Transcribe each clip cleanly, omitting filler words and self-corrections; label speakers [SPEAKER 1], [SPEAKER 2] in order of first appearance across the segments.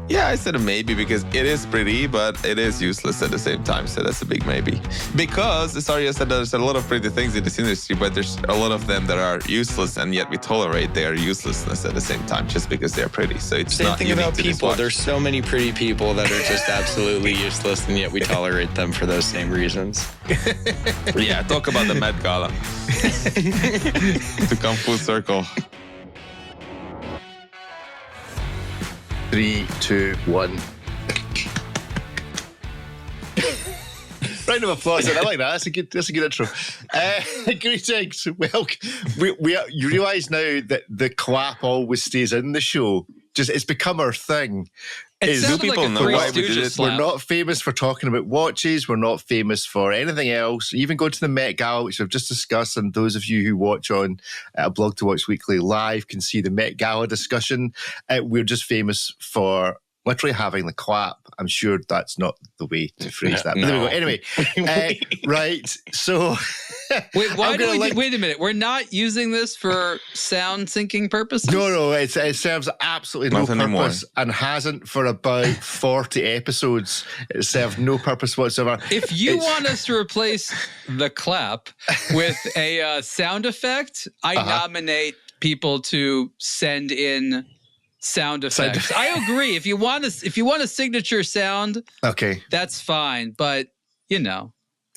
[SPEAKER 1] Yeah, I said a maybe because it is pretty, but it is useless at the same time. So that's a big maybe. Because, sorry, I said there's a lot of pretty things in this industry, but there's a lot of them that are useless, and yet we tolerate their uselessness at the same time just because they're pretty. So it's
[SPEAKER 2] Same
[SPEAKER 1] not
[SPEAKER 2] thing
[SPEAKER 1] unique
[SPEAKER 2] about
[SPEAKER 1] to this
[SPEAKER 2] people.
[SPEAKER 1] watch.
[SPEAKER 2] There's so many pretty people that are just absolutely useless, and yet we tolerate them for those same reasons.
[SPEAKER 1] Yeah, talk about the Met Gala. To come full circle.
[SPEAKER 3] 3, 2, 1. Round of applause. I like that. That's a good intro. Greetings. Well, you realise now that the clap always stays in the show. Just it's become our thing.
[SPEAKER 1] Do people know why we did it?
[SPEAKER 3] We're not famous for talking about watches. We're not famous for anything else. Even go to the Met Gala, which I've just discussed, and those of you who watch on Blog to Watch Weekly Live can see the Met Gala discussion. We're just famous for literally having the clap. I'm sure that's not the way to phrase that. But there we go. Anyway, right. So,
[SPEAKER 4] wait, wait a minute. We're not using this for sound syncing purposes?
[SPEAKER 3] No. It serves absolutely no purpose and hasn't for about 40 episodes. It served no purpose whatsoever.
[SPEAKER 4] If you want us to replace the clap with a sound effect, I nominate people to send in sound effects. I agree. If you want a signature sound,
[SPEAKER 3] okay,
[SPEAKER 4] that's fine. But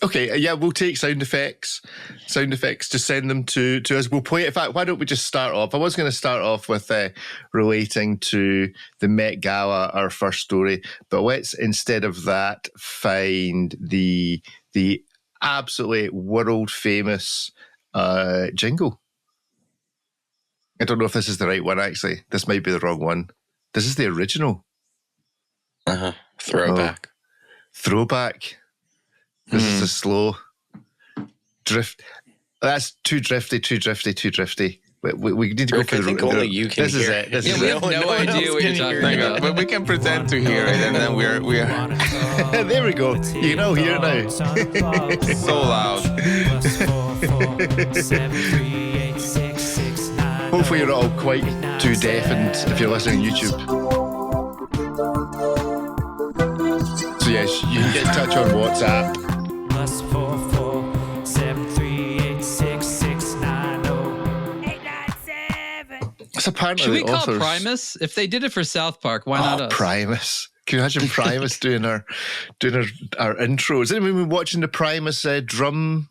[SPEAKER 3] okay, yeah, we'll take sound effects. Just send them to us. We'll play it. In fact, why don't we just start off? I was going to start off with relating to the Met Gala, our first story, but let's instead of that find the absolutely world famous jingle. I don't know if this is the right one, actually. This might be the wrong one. This is the original.
[SPEAKER 2] Throwback.
[SPEAKER 3] Throwback. This is a slow drift. That's too drifty. We need to go for the...
[SPEAKER 2] I think only you can
[SPEAKER 3] This is
[SPEAKER 2] hear
[SPEAKER 3] it. This
[SPEAKER 4] we
[SPEAKER 3] is
[SPEAKER 4] have no idea what you're talking about.
[SPEAKER 1] But we can pretend to hear it, and then we're
[SPEAKER 3] There we go. You can all hear it now.
[SPEAKER 1] so loud.
[SPEAKER 3] Hopefully you're not all quite too deafened if you're listening on YouTube. So yes, you can get in touch on WhatsApp. It's apparently
[SPEAKER 4] Should we call Primus? If they did it for South Park, why not us?
[SPEAKER 3] Primus. Can you imagine Primus doing our intro? Has anyone been watching the Primus drum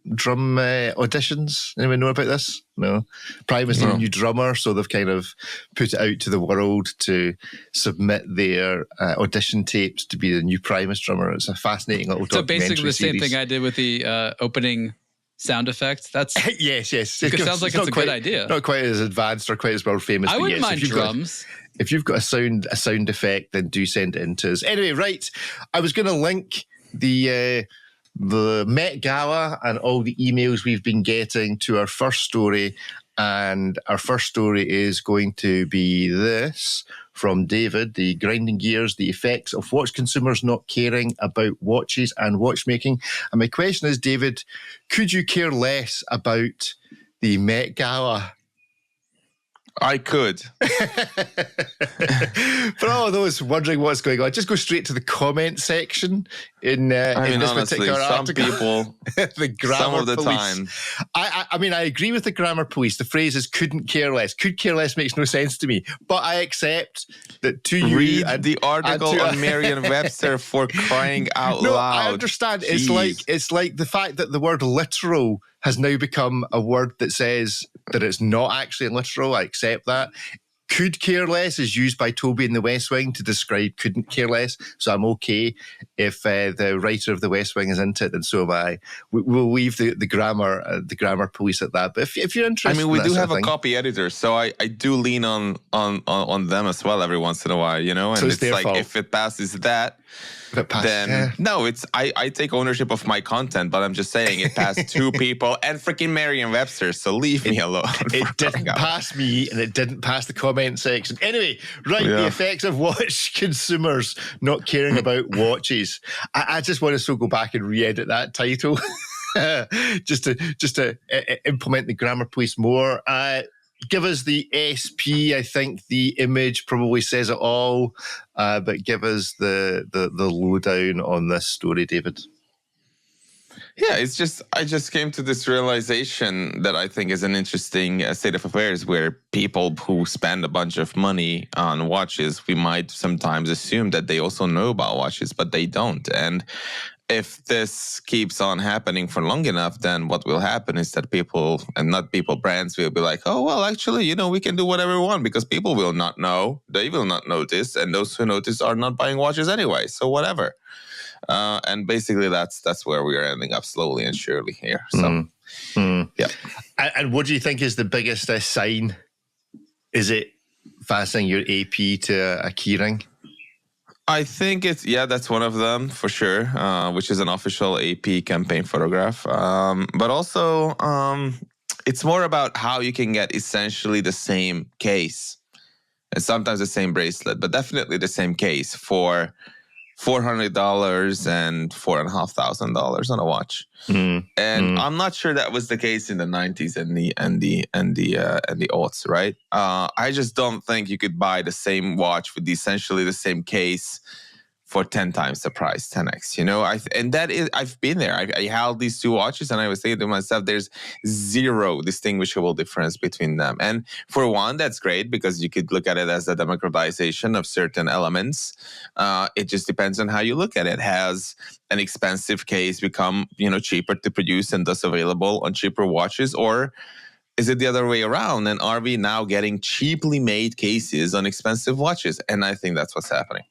[SPEAKER 3] auditions? Anyone know about this? No. Primus is a new drummer, so they've kind of put it out to the world to submit their audition tapes to be the new Primus drummer. It's a fascinating little documentary
[SPEAKER 4] basically the same
[SPEAKER 3] series.
[SPEAKER 4] thing I did with the opening sound effects. That's
[SPEAKER 3] yes.
[SPEAKER 4] It sounds like it's a good idea.
[SPEAKER 3] Not quite as advanced or quite as world famous.
[SPEAKER 4] I wouldn't mind drums.
[SPEAKER 3] If you've got a sound effect, then do send it in to us. Anyway, right. I was going to link the Met Gala and all the emails we've been getting to our first story. And our first story is going to be this from David, the grinding gears, the effects of watch consumers not caring about watches and watchmaking. And my question is, David, could you care less about the Met Gala?
[SPEAKER 1] I could.
[SPEAKER 3] For all of those wondering what's going on, just go straight to the comment section in this
[SPEAKER 1] honestly,
[SPEAKER 3] particular
[SPEAKER 1] some
[SPEAKER 3] article.
[SPEAKER 1] People,
[SPEAKER 3] the grammar
[SPEAKER 1] some of the
[SPEAKER 3] police.
[SPEAKER 1] time.
[SPEAKER 3] I mean, I agree with the grammar police. The phrase is couldn't care less. Could care less makes no sense to me. But I accept that to you...
[SPEAKER 1] Read the article on Merriam-Webster for crying out loud.
[SPEAKER 3] I understand.
[SPEAKER 1] Jeez.
[SPEAKER 3] It's like the fact that the word literal has now become a word that says that it's not actually literal. I accept that. Could care less is used by Toby in The West Wing to describe couldn't care less. So I'm okay if the writer of The West Wing is into it, then so am I. We'll leave the grammar police at that. But if you're interested,
[SPEAKER 1] we do have a copy editor, so I do lean on them as well every once in a while, And
[SPEAKER 3] so
[SPEAKER 1] it's like fault. If it passes that. No, it's I take ownership of my content, but I'm just saying it passed two people and freaking Merriam-Webster, so leave me alone.
[SPEAKER 3] It didn't pass me, and it didn't pass the comment section. Anyway, the effects of watch consumers not caring about watches. I just want to go back and re-edit that title, just to implement the grammar police more. give us the SP. I think the image probably says it all, but give us the lowdown on this story, David.
[SPEAKER 1] Yeah, I just came to this realization that I think is an interesting state of affairs, where people who spend a bunch of money on watches, we might sometimes assume that they also know about watches, but they don't. And if this keeps on happening for long enough, then what will happen is that people, and not people, brands will be like, oh, well, actually, we can do whatever we want, because people will not know. They will not notice. And those who notice are not buying watches anyway. So whatever. And basically, that's where we are ending up slowly and surely here. So, yeah.
[SPEAKER 3] And what do you think is the biggest sign? Is it fastening your AP to a keyring?
[SPEAKER 1] I think that's one of them for sure, which is an official AP campaign photograph. But also, it's more about how you can get essentially the same case, and sometimes the same bracelet, but definitely the same case for $400 and $4,500 on a watch. And I'm not sure that was the case in the 90s and the aughts, right? I just don't think you could buy the same watch with essentially the same case for 10 times the price, 10x, I've been there. I held these two watches and I was thinking to myself, there's zero distinguishable difference between them. And for one, that's great, because you could look at it as a democratization of certain elements. It just depends on how you look at it. Has an expensive case become, cheaper to produce and thus available on cheaper watches? Or is it the other way around? And are we now getting cheaply made cases on expensive watches? And I think that's what's happening.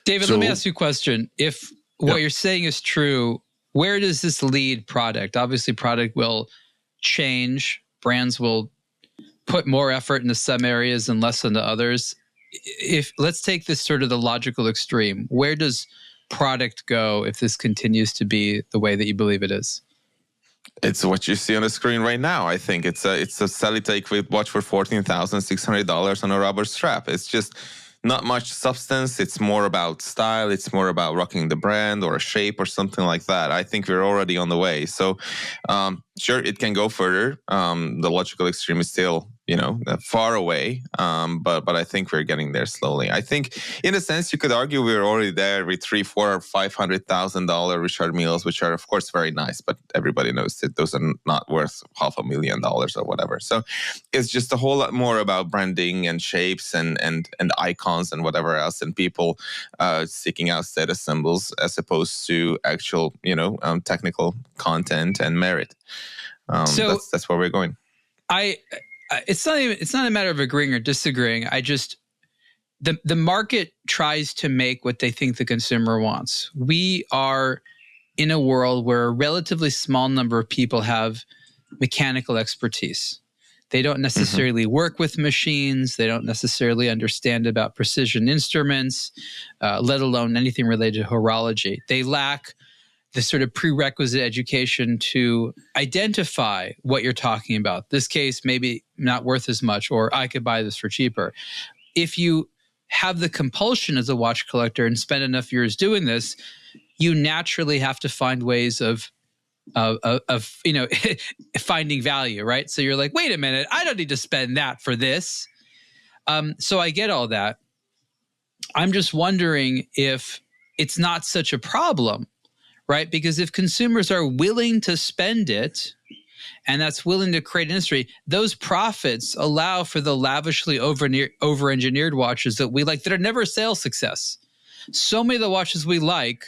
[SPEAKER 4] David, let me ask you a question. If what you're saying is true, where does this lead product? Obviously, product will change. Brands will put more effort into some areas and less into others. If let's take this sort of the logical extreme, where does product go if this continues to be the way that you believe it is?
[SPEAKER 1] It's what you see on the screen right now. I think it's a Celitech watch for $14,600 on a rubber strap. It's just not much substance. It's more about style. It's more about rocking the brand or a shape or something like that. I think we're already on the way. So, sure, it can go further. The logical extreme is still, far away. But I think we're getting there slowly. I think, in a sense, you could argue we're already there with $300,000, $400,000, $500,000 Richard Milles, which are, of course, very nice. But everybody knows that those are not worth $500,000 or whatever. So it's just a whole lot more about branding and shapes and icons and whatever else, and people seeking out status symbols as opposed to actual, technical content and merit. So that's where we're going.
[SPEAKER 4] It's not a matter of agreeing or disagreeing. The market tries to make what they think the consumer wants. We are in a world where a relatively small number of people have mechanical expertise. They don't necessarily work with machines. They don't necessarily understand about precision instruments, let alone anything related to horology. They lack the sort of prerequisite education to identify what you're talking about. This case maybe not worth as much, or I could buy this for cheaper. If you have the compulsion as a watch collector and spend enough years doing this, you naturally have to find ways of finding value, right? So you're like, wait a minute, I don't need to spend that for this. So I get all that. I'm just wondering if it's not such a problem, right? Because if consumers are willing to spend it, and that's willing to create industry, those profits allow for the lavishly over-engineered watches that we like that are never a sales success. So many of the watches we like,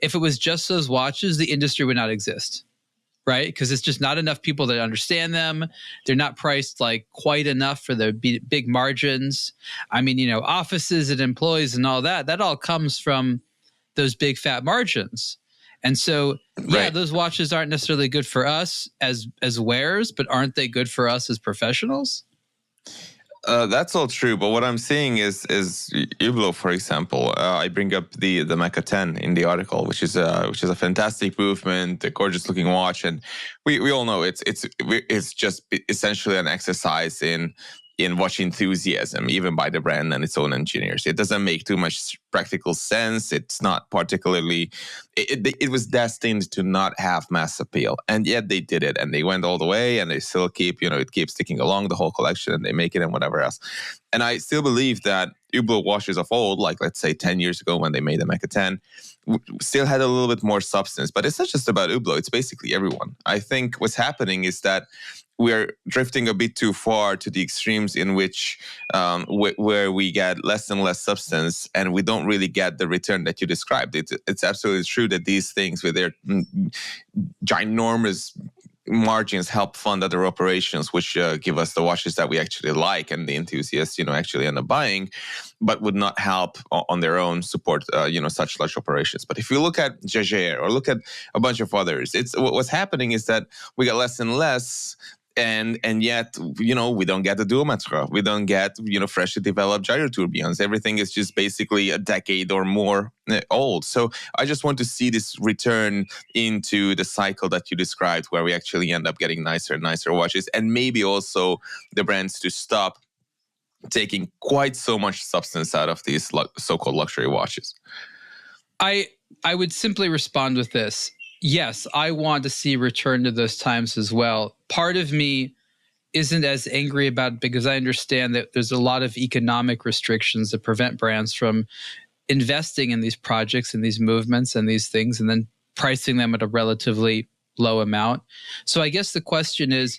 [SPEAKER 4] if it was just those watches, the industry would not exist, right? Because it's just not enough people that understand them. They're not priced like quite enough for the big margins. I mean, offices and employees and all that all comes from those big fat margins. And so, yeah, those watches aren't necessarily good for us as wearers, but aren't they good for us as professionals?
[SPEAKER 1] That's all true, but what I'm seeing is Hublot, for example. I bring up the Mecha 10 in the article, which is a fantastic movement, a gorgeous looking watch, and we all know it's just essentially an exercise in in watch enthusiasm, even by the brand and its own engineers. It doesn't make too much practical sense. It's not particularly, it was destined to not have mass appeal. And yet they did it, and they went all the way, and they still keep, it keeps sticking along the whole collection, and they make it and whatever else. And I still believe that Hublot watches of old, like let's say 10 years ago when they made the Mecha 10, still had a little bit more substance. But it's not just about Hublot, it's basically everyone. I think what's happening is that we're drifting a bit too far to the extremes in which where we get less and less substance, and we don't really get the return that you described. It's absolutely true that these things with their ginormous margins help fund other operations, which give us the watches that we actually like and the enthusiasts, actually end up buying, but would not help on their own support, such large operations. But if you look at Jaeger or look at a bunch of others, it's what's happening is that we get less and less. And yet, we don't get the duometre. We don't get, freshly developed gyro tourbillons. Everything is just basically a decade or more old. So I just want to see this return into the cycle that you described, where we actually end up getting nicer and nicer watches, and maybe also the brands to stop taking quite so much substance out of these so-called luxury watches.
[SPEAKER 4] I would simply respond with this. Yes, I want to see return to those times as well. Part of me isn't as angry about it because I understand that there's a lot of economic restrictions that prevent brands from investing in these projects and these movements and these things and then pricing them at a relatively low amount. So I guess the question is,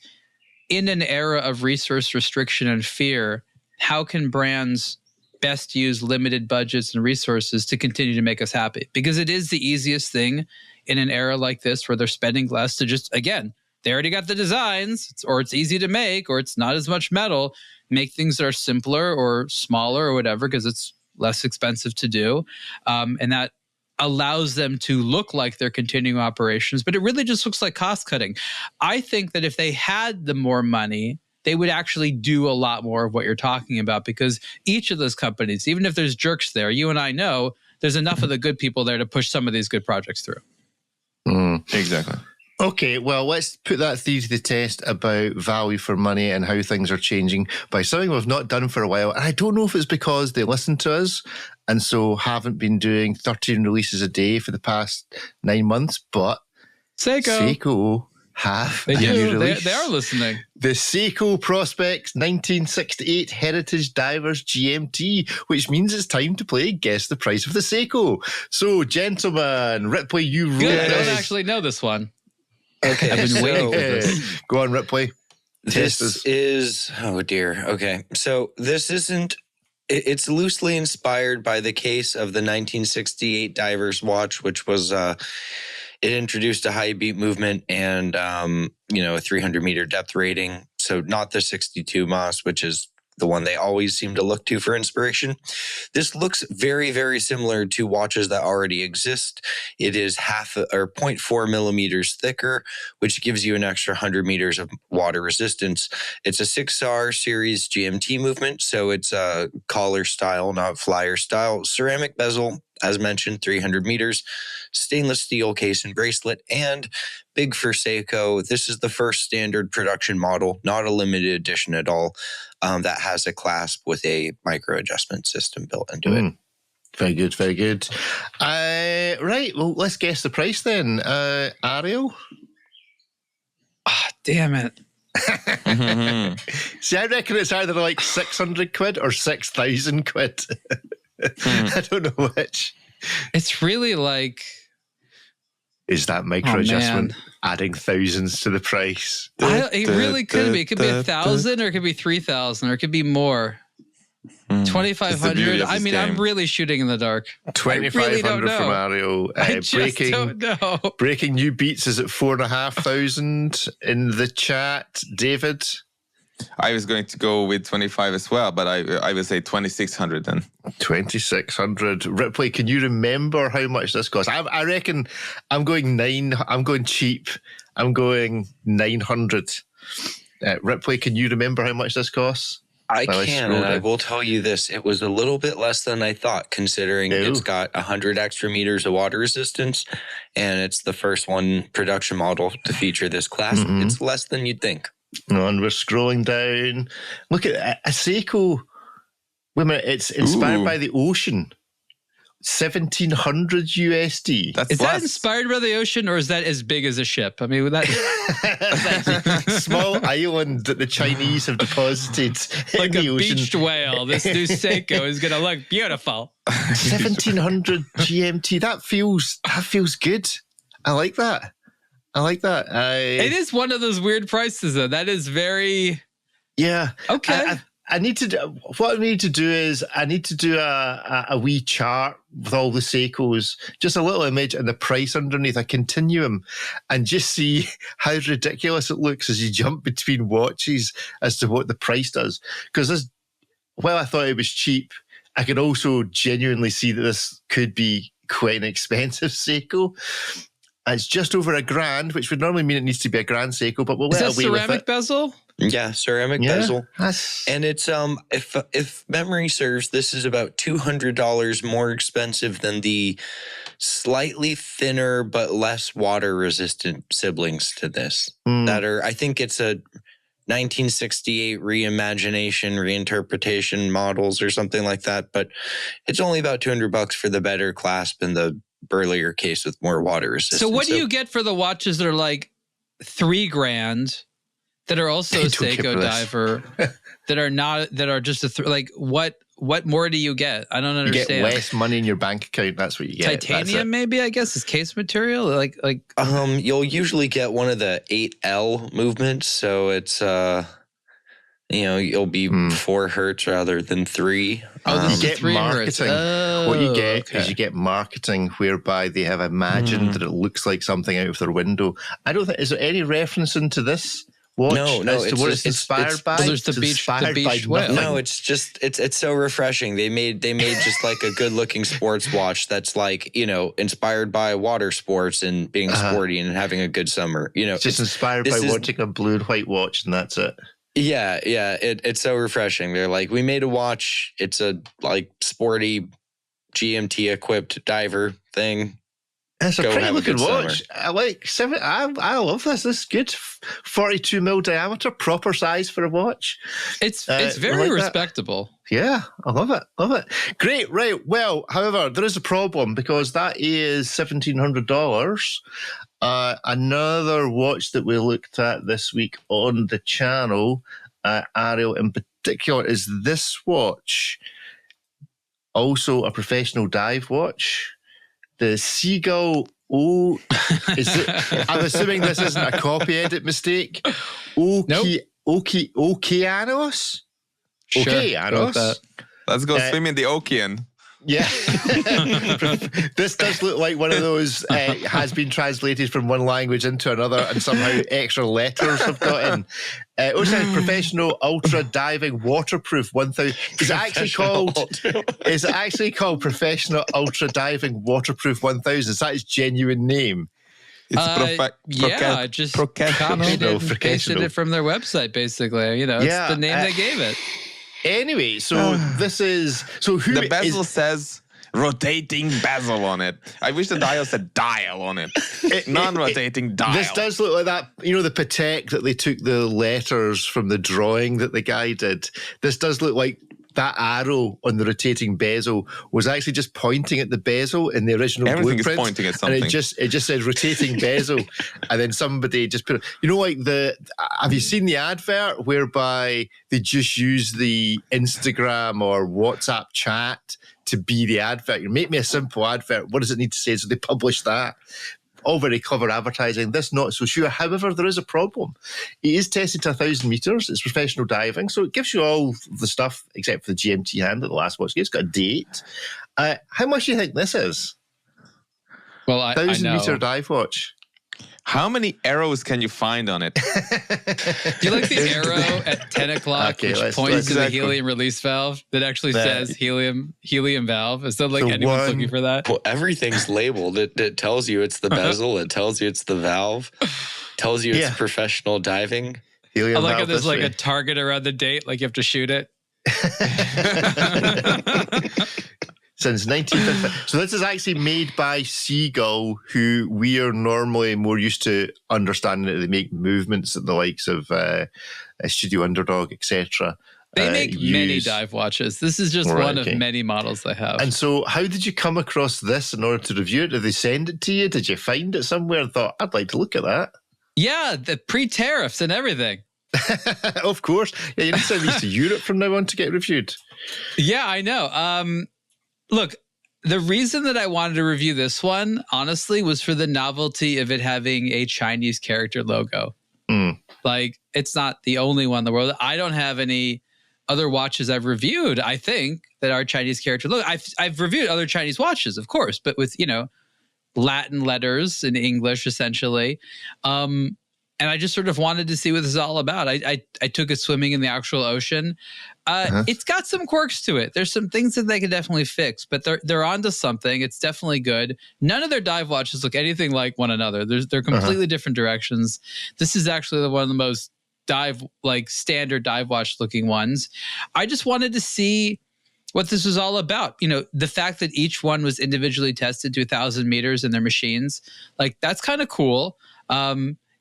[SPEAKER 4] in an era of resource restriction and fear, how can brands best use limited budgets and resources to continue to make us happy? Because it is the easiest thing in an era like this where they're spending less to just, again, they already got the designs, or it's easy to make, or it's not as much metal, make things that are simpler or smaller or whatever because it's less expensive to do. And that allows them to look like they're continuing operations, but it really just looks like cost cutting. I think that if they had the more money, they would actually do a lot more of what you're talking about, because each of those companies, even if there's jerks there, you and I know there's enough of the good people there to push some of these good projects through.
[SPEAKER 1] Exactly.
[SPEAKER 3] Okay, well, let's put that theory to the test about value for money and how things are changing by something we've not done for a while. And I don't know if it's because they listen to us and so haven't been doing 13 releases a day for the past 9 months, but Seiko have
[SPEAKER 4] they
[SPEAKER 3] a new
[SPEAKER 4] do.
[SPEAKER 3] release.
[SPEAKER 4] They are listening.
[SPEAKER 3] The Seiko Prospex 1968 Heritage Divers GMT, which means it's time to play Guess the Price of the Seiko. So, gentlemen, Ripley, you wrote
[SPEAKER 4] Good. I
[SPEAKER 3] this.
[SPEAKER 4] don't actually know this one.
[SPEAKER 2] Okay,
[SPEAKER 4] I've been waiting for this.
[SPEAKER 3] Go on, Ripley.
[SPEAKER 2] This is, oh dear. Okay, so this isn't, it's loosely inspired by the case of the 1968 Divers watch, which was, it introduced a high beat movement and, a 300 meter depth rating. So not the 62 Mas, which is the one they always seem to look to for inspiration. This looks very, very similar to watches that already exist. It is 0.4 millimeters thicker, which gives you an extra 100 meters of water resistance. It's a 6R series GMT movement, so it's a collar style, not flyer style. Ceramic bezel, as mentioned, 300 meters, stainless steel case and bracelet, and big for Seiko. This is the first standard production model, not a limited edition at all, that has a clasp with a micro adjustment system built into it.
[SPEAKER 3] Very good, very good. Right, well, let's guess the price then. Ariel?
[SPEAKER 4] Damn it.
[SPEAKER 3] See, I reckon it's either like 600 quid or 6,000 quid. I don't know which.
[SPEAKER 4] It's really like...
[SPEAKER 3] Is that micro adjustment adding thousands to the price?
[SPEAKER 4] It really could be. It could be 1,000 or it could be 3,000 or it could be more. 2,500. I mean, I'm really shooting in the dark.
[SPEAKER 3] 2,500 from Ariel.
[SPEAKER 4] I just don't know.
[SPEAKER 3] Breaking new beats is at 4,500 in the chat. David?
[SPEAKER 1] I was going to go with 25 as well, but I would say 2,600 then.
[SPEAKER 3] 2,600. Ripley, can you remember how much this costs? I reckon I'm going cheap. I'm going 900. Ripley, can you remember how much this costs?
[SPEAKER 2] I can, and I will tell you this. It was a little bit less than I thought, considering it's got 100 extra meters of water resistance, and it's the first production model to feature this class. It's less than you'd think.
[SPEAKER 3] And we're scrolling down. Look at a Seiko. Wait a minute, it's inspired by the ocean. 1,700 USD.
[SPEAKER 4] Is that inspired by the ocean, or is that as big as a ship? I mean, that
[SPEAKER 3] small island that the Chinese have deposited
[SPEAKER 4] like
[SPEAKER 3] in the
[SPEAKER 4] a
[SPEAKER 3] ocean.
[SPEAKER 4] beached whale. This new Seiko is going to look beautiful.
[SPEAKER 3] 1,700 GMT. That feels good. I like that.
[SPEAKER 4] It is one of those weird prices, though. That is very...
[SPEAKER 3] Yeah.
[SPEAKER 4] Okay.
[SPEAKER 3] I need to do a wee chart with all the Seikos, just a little image and the price underneath, a continuum, and just see how ridiculous it looks as you jump between watches as to what the price does. Because while I thought it was cheap, I could also genuinely see that this could be quite an expensive Seiko. It's just over $1,000, which would normally mean it needs to be a grand Seiko, but we'll let away with it.
[SPEAKER 4] Is that ceramic bezel?
[SPEAKER 2] Yeah, ceramic bezel. And it's if memory serves, this is about $200 more expensive than the slightly thinner but less water resistant siblings to this. That are, I think it's a 1968 reinterpretation models or something like that, but it's only about $200 for the better clasp and the burlier case with more water resistance.
[SPEAKER 4] So what do you get for the watches that are like $3,000 that are also a Seiko diver that are just what more do you get? I don't understand.
[SPEAKER 3] You get less money in your bank account. That's what you get.
[SPEAKER 4] Titanium, maybe, I guess, is case material.
[SPEAKER 2] You'll usually get one of the 8L movements, so it's you'll be 4 hertz rather than 3.
[SPEAKER 3] You get marketing. What you get is you get marketing whereby they have imagined that it looks like something out of their window. I don't think, is there any reference into this watch?
[SPEAKER 2] No,
[SPEAKER 3] as to what it's inspired by?
[SPEAKER 4] There's the beach whale.
[SPEAKER 2] No, it's just it's so refreshing. They made just like a good looking sports watch that's like, inspired by water sports and being sporty and having a good summer.
[SPEAKER 3] It's just inspired by wanting a blue and white watch, and that's it.
[SPEAKER 2] Yeah, it's so refreshing. They're like, we made a watch. It's a like sporty GMT equipped diver thing.
[SPEAKER 3] It's a pretty looking watch. I love this. This is good. 42mm diameter, proper size for a watch.
[SPEAKER 4] It's very respectable.
[SPEAKER 3] Yeah, I love it. Great, right. Well, however, there is a problem because that is $1,700. Another watch that we looked at this week on the channel, Ariel in particular, is this watch. Also a professional dive watch. The Seagull I'm assuming this isn't a copy edit mistake. Okeanos?
[SPEAKER 4] Sure,
[SPEAKER 3] Okeanos.
[SPEAKER 1] Let's go swim in the ocean.
[SPEAKER 3] Yeah. This does look like one of those has been translated from one language into another and somehow extra letters have got in. Ocean Professional Ultra Diving Waterproof 1000. Is it actually called Professional Ultra Diving Waterproof 1000? Is that its genuine name?
[SPEAKER 4] Just copied and pasted it from their website, basically. It's the name they gave it.
[SPEAKER 3] Anyway, so this is...
[SPEAKER 1] The bezel says rotating bezel on it. I wish the dial said dial on it. Non-rotating dial.
[SPEAKER 3] This does look like that, the Patek that they took the letters from the drawing that the guy did. This does look like that arrow on the rotating bezel was actually just pointing at the bezel in the original
[SPEAKER 1] Everything
[SPEAKER 3] blueprint.
[SPEAKER 1] Is pointing at something.
[SPEAKER 3] And it just said rotating bezel. And then somebody just put it. Have you seen the advert whereby they just use the Instagram or WhatsApp chat to be the advert? Make me a simple advert. What does it need to say? So they publish that. All very clever advertising. This not so sure. However, there is a problem. It is tested to 1,000 meters. It's professional diving, so it gives you all the stuff except for the GMT hand that the last watch gives. It's got a date. How much do you think this is?
[SPEAKER 4] Well, I
[SPEAKER 3] 1,000-meter dive watch.
[SPEAKER 1] How many arrows can you find on it?
[SPEAKER 4] Do you like the arrow at 10 o'clock which points to the helium release valve that actually says helium valve? Is that like anyone's looking for that?
[SPEAKER 2] Well, everything's labeled. It tells you it's the bezel. It tells you it's the valve. It tells you it's professional diving.
[SPEAKER 3] Helium
[SPEAKER 4] I like
[SPEAKER 3] valve
[SPEAKER 4] how there's like a target around the date, like you have to shoot it.
[SPEAKER 3] Since 1955. So this is actually made by Seagull, who we are normally more used to understanding that they make movements at the likes of Studio Underdog, etc.
[SPEAKER 4] They make many dive watches. This is just one of many models they have.
[SPEAKER 3] And so how did you come across this in order to review it? Did they send it to you? Did you find it somewhere and thought, I'd like to look at that?
[SPEAKER 4] Yeah, the pre-tariffs and everything.
[SPEAKER 3] Of course. Yeah, you need to send these to Europe from now on to get reviewed.
[SPEAKER 4] Yeah, I know. Look, the reason that I wanted to review this one, honestly, was for the novelty of it having a Chinese character logo. Like, it's not the only one in the world. I don't have any other watches I've reviewed, I think, that are Chinese character logo. I've reviewed other Chinese watches, of course, but with, Latin letters in English, essentially. And I just sort of wanted to see what this is all about. I took it swimming in the actual ocean. It's got some quirks to it. There's some things that they could definitely fix, but they're onto something. It's definitely good. None of their dive watches look anything like one another. They're completely different directions. This is actually one of the most standard dive watch looking ones. I just wanted to see what this was all about. The fact that each one was individually tested to 1,000 meters in their machines, that's kind of cool.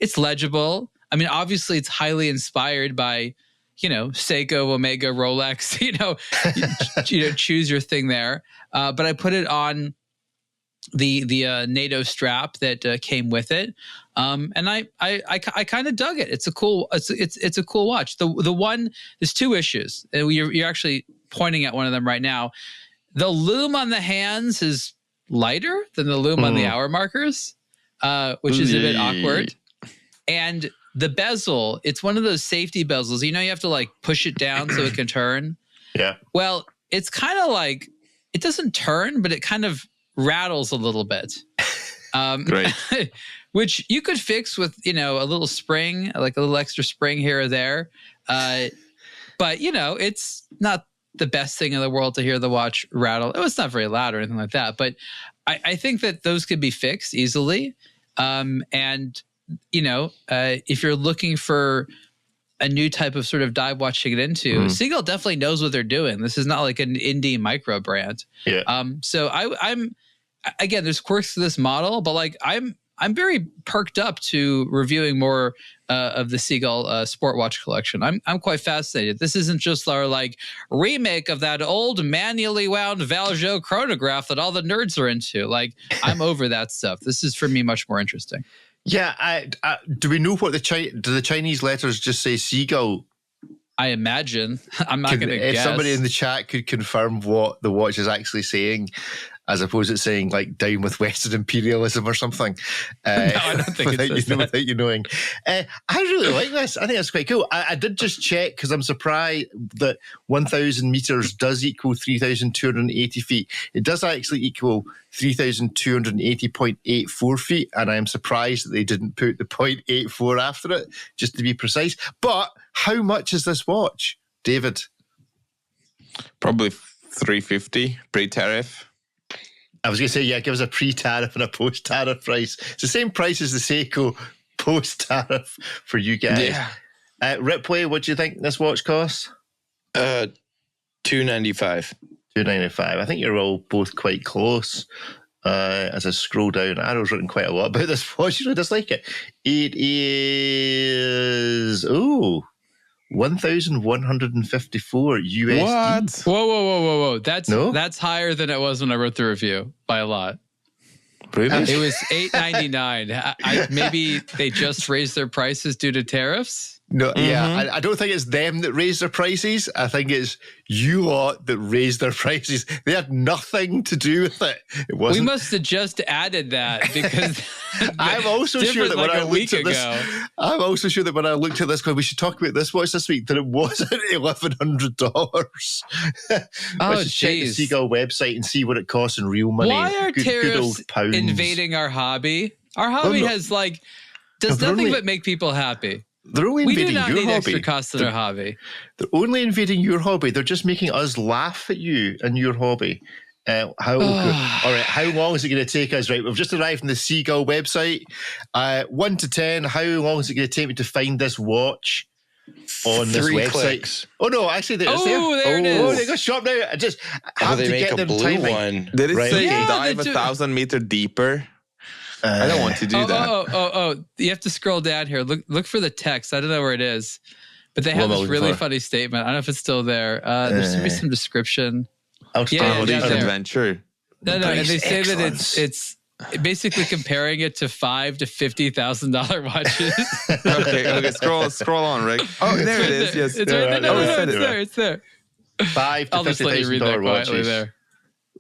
[SPEAKER 4] It's legible. I mean, obviously it's highly inspired by, Seiko, Omega, Rolex, choose your thing there. But I put it on the NATO strap that came with it. And I kind of dug it. It's a cool watch. The one, there's two issues. And you're actually pointing at one of them right now. The lume on the hands is lighter than the lume on the hour markers, which is a bit awkward. And the bezel, it's one of those safety bezels. You have to push it down so it can turn. Yeah. Well, it's kind of it doesn't turn, but it kind of rattles a little bit. Great. Which you could fix with, a little spring, a little extra spring here or there. But, it's not the best thing in the world to hear the watch rattle. It's not very loud or anything like that. But I think that those could be fixed easily. And if you're looking for a new type of sort of dive watch to get into, Seagull definitely knows what they're doing. This is not like an indie micro brand. Yeah. So I'm again, there's quirks to this model, but I'm very perked up to reviewing more of the Seagull sport watch collection. I'm quite fascinated. This isn't just our remake of that old manually wound Valjoux chronograph that all the nerds are into. I'm over that stuff. This is for me much more interesting.
[SPEAKER 3] Yeah, do we know what do the Chinese letters just say Seagull?
[SPEAKER 4] I imagine. I'm not going to guess.
[SPEAKER 3] If somebody in the chat could confirm what the watch is actually saying, as opposed to saying down with Western imperialism or something.
[SPEAKER 4] No, I don't think
[SPEAKER 3] without you knowing. I really like this. I think that's quite cool. I did just check because I'm surprised that 1,000 meters does equal 3,280 feet. It does actually equal 3,280.84 feet, and I'm surprised that they didn't put the 0.84 after it, just to be precise. But how much is this watch, David?
[SPEAKER 1] Probably $350 pre-tariff.
[SPEAKER 3] I was going to say, yeah, give us a pre-tariff and a post-tariff price. It's the same price as the Seiko post-tariff for you guys. Yeah. Ripley, what do you think this watch costs?
[SPEAKER 2] $295.
[SPEAKER 3] $295. I think you're all both quite close. As I scroll down, Arrow's written quite a lot about this watch. You really dislike it. It is 1,154 USD.
[SPEAKER 1] What?
[SPEAKER 4] Whoa! That's higher than it was when I wrote the review by a lot.
[SPEAKER 1] Really?
[SPEAKER 4] It was $899. Maybe they just raised their prices due to tariffs.
[SPEAKER 3] No, yeah, I don't think it's them that raised their prices. I think it's you lot that raised their prices. They had nothing to do with it. It wasn't.
[SPEAKER 4] We must have just added that because
[SPEAKER 3] I'm also sure that when I looked at this, I'm also sure that when I looked at this, we should talk about this watch this week, that it wasn't $1,100.
[SPEAKER 4] Oh,
[SPEAKER 3] check the Seagull website and see what it costs in real money.
[SPEAKER 4] Why are tariffs invading our hobby? Our hobby does nothing but make people happy.
[SPEAKER 3] They're only invading your hobby.
[SPEAKER 4] We do not need extra costs in our hobby.
[SPEAKER 3] They're only invading your hobby. They're just making us laugh at you and your hobby. All right, how long is it going to take us? Right, we've just arrived on the Seagull website. 1 to 10, how long is it going to take me to find this watch? on this
[SPEAKER 2] 3
[SPEAKER 3] website.
[SPEAKER 2] clicks.
[SPEAKER 3] Oh no, actually, there it is.
[SPEAKER 4] There it is.
[SPEAKER 3] Oh, they got shop now. I just have
[SPEAKER 2] they
[SPEAKER 3] to
[SPEAKER 2] make
[SPEAKER 3] get
[SPEAKER 2] a
[SPEAKER 3] them
[SPEAKER 2] blue
[SPEAKER 3] timing.
[SPEAKER 2] one.
[SPEAKER 1] Did it
[SPEAKER 3] Right,
[SPEAKER 1] say
[SPEAKER 3] okay.
[SPEAKER 1] dive
[SPEAKER 4] they do.
[SPEAKER 1] 1,000 meter deeper? I don't want to do that.
[SPEAKER 4] Oh! You have to scroll down here. Look for the text. I don't know where it is, but they have
[SPEAKER 3] What am I
[SPEAKER 4] this
[SPEAKER 3] looking
[SPEAKER 4] really
[SPEAKER 3] for?
[SPEAKER 4] funny statement. I don't know if it's still there. There's gonna be some description.
[SPEAKER 3] Outstanding.
[SPEAKER 4] down there.
[SPEAKER 1] Adventure.
[SPEAKER 4] No, and they say
[SPEAKER 3] Excellence.
[SPEAKER 4] that it's basically comparing it to $5,000 to $50,000 watches.
[SPEAKER 1] Okay, scroll on, Rick. Oh, there it is. Yes,
[SPEAKER 4] It's right there. No,
[SPEAKER 3] Right,
[SPEAKER 4] it's there.
[SPEAKER 3] $5,000 to
[SPEAKER 4] I'll just let you read that
[SPEAKER 3] $50,000
[SPEAKER 4] quietly
[SPEAKER 3] watches.
[SPEAKER 4] there.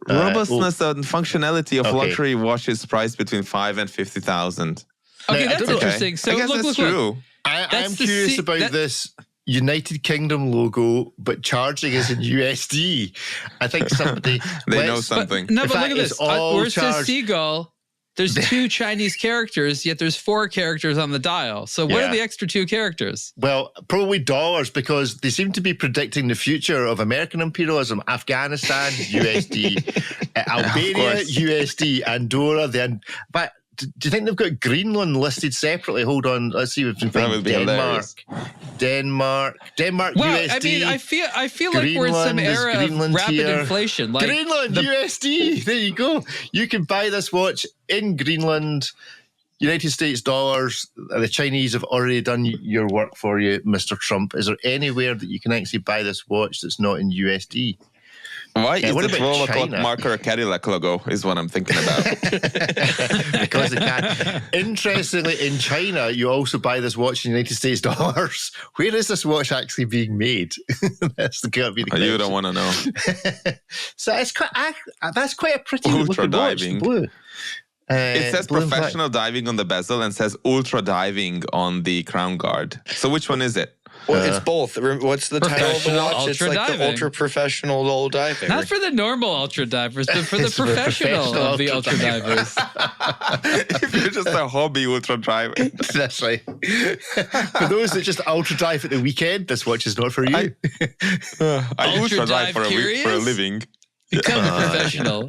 [SPEAKER 1] Robustness and functionality of
[SPEAKER 3] Okay.
[SPEAKER 1] luxury watches priced between 5 and 50,000.
[SPEAKER 4] Okay,
[SPEAKER 3] I
[SPEAKER 4] that's
[SPEAKER 3] don't know.
[SPEAKER 4] interesting. So
[SPEAKER 1] I guess
[SPEAKER 4] look,
[SPEAKER 1] that's
[SPEAKER 4] look.
[SPEAKER 1] true.
[SPEAKER 3] I am
[SPEAKER 4] That's the
[SPEAKER 3] curious
[SPEAKER 4] se-
[SPEAKER 3] about
[SPEAKER 4] that-
[SPEAKER 3] this United Kingdom logo, but charging is in USD. I think somebody
[SPEAKER 1] They know
[SPEAKER 3] let's-
[SPEAKER 1] something.
[SPEAKER 4] No,
[SPEAKER 3] In
[SPEAKER 4] but
[SPEAKER 3] fact,
[SPEAKER 4] look at
[SPEAKER 3] it's
[SPEAKER 4] this.
[SPEAKER 3] all
[SPEAKER 4] Where it says
[SPEAKER 3] charged-
[SPEAKER 4] Seagull, there's 2 Chinese characters, yet there's 4 characters on the dial. So what
[SPEAKER 3] Yeah.
[SPEAKER 4] are the extra 2 characters?
[SPEAKER 3] Well, probably dollars because they seem to be predicting the future of American imperialism. Afghanistan, USD, Albania,
[SPEAKER 1] course.
[SPEAKER 3] USD, Andorra. But do you think they've got Greenland listed separately? Hold on, let's see if we can
[SPEAKER 1] That
[SPEAKER 3] find
[SPEAKER 1] would be
[SPEAKER 3] Denmark.
[SPEAKER 1] hilarious.
[SPEAKER 3] Denmark,
[SPEAKER 4] Well,
[SPEAKER 3] USD.
[SPEAKER 4] I mean, I feel like we're in some
[SPEAKER 3] Greenland, is
[SPEAKER 4] era of
[SPEAKER 3] Greenland
[SPEAKER 4] rapid
[SPEAKER 3] here?
[SPEAKER 4] inflation. Like
[SPEAKER 3] Greenland, USD. There you go. You can buy this watch in Greenland, United States dollars. The Chinese have already done your work for you, Mr. Trump. Is there anywhere that you can actually buy this watch that's not in USD?
[SPEAKER 1] Why
[SPEAKER 3] Yeah,
[SPEAKER 1] is
[SPEAKER 3] what
[SPEAKER 1] the
[SPEAKER 3] about
[SPEAKER 1] roller
[SPEAKER 3] China?
[SPEAKER 1] marker a Cadillac logo? Is what I'm thinking about.
[SPEAKER 3] Because they can. Interestingly, in China, you also buy this watch in United States dollars. Where is this watch actually being made? That's got to be the question.
[SPEAKER 1] You don't want to know.
[SPEAKER 3] So it's that's quite a pretty
[SPEAKER 1] Ultra
[SPEAKER 3] looking watch, the
[SPEAKER 1] diving.
[SPEAKER 3] blue.
[SPEAKER 1] It says
[SPEAKER 3] blue and black.
[SPEAKER 1] professional diving on the bezel and says ultra diving on the crown guard. So which one is it?
[SPEAKER 2] Well, it's both. What's the title of the
[SPEAKER 4] Professional
[SPEAKER 2] watch? It's
[SPEAKER 4] ultra
[SPEAKER 2] like the
[SPEAKER 4] diving.
[SPEAKER 2] ultra professional old diver.
[SPEAKER 4] not for the normal ultra divers, but for the
[SPEAKER 3] It's for the
[SPEAKER 4] professional
[SPEAKER 3] professional
[SPEAKER 4] of the ultra
[SPEAKER 3] ultra
[SPEAKER 4] divers.
[SPEAKER 1] If you're just a hobby ultra driver.
[SPEAKER 3] That's right. For those that just ultra dive at the weekend, this watch is not for you.
[SPEAKER 1] I
[SPEAKER 4] Ultra
[SPEAKER 1] ultra
[SPEAKER 4] dive
[SPEAKER 1] dive for a
[SPEAKER 4] curious?
[SPEAKER 1] living.
[SPEAKER 4] Become a professional.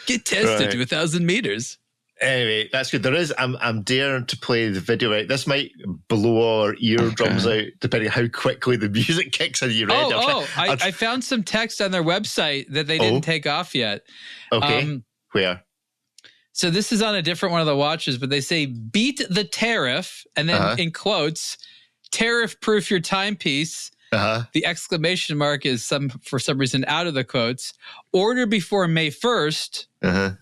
[SPEAKER 4] Get tested
[SPEAKER 3] Right.
[SPEAKER 4] to 1,000 meters.
[SPEAKER 3] Anyway, that's good. There is. I'm daring to play the video out. This might blow all our eardrums out, depending on how quickly the music kicks in. Are you ready?
[SPEAKER 4] I found some text on their website that they didn't take off yet.
[SPEAKER 3] Okay. Where?
[SPEAKER 4] So this is on a different one of the watches, but they say beat the tariff, and then in quotes, tariff proof your timepiece. The exclamation mark is for some reason out of the quotes. Order before May 1st.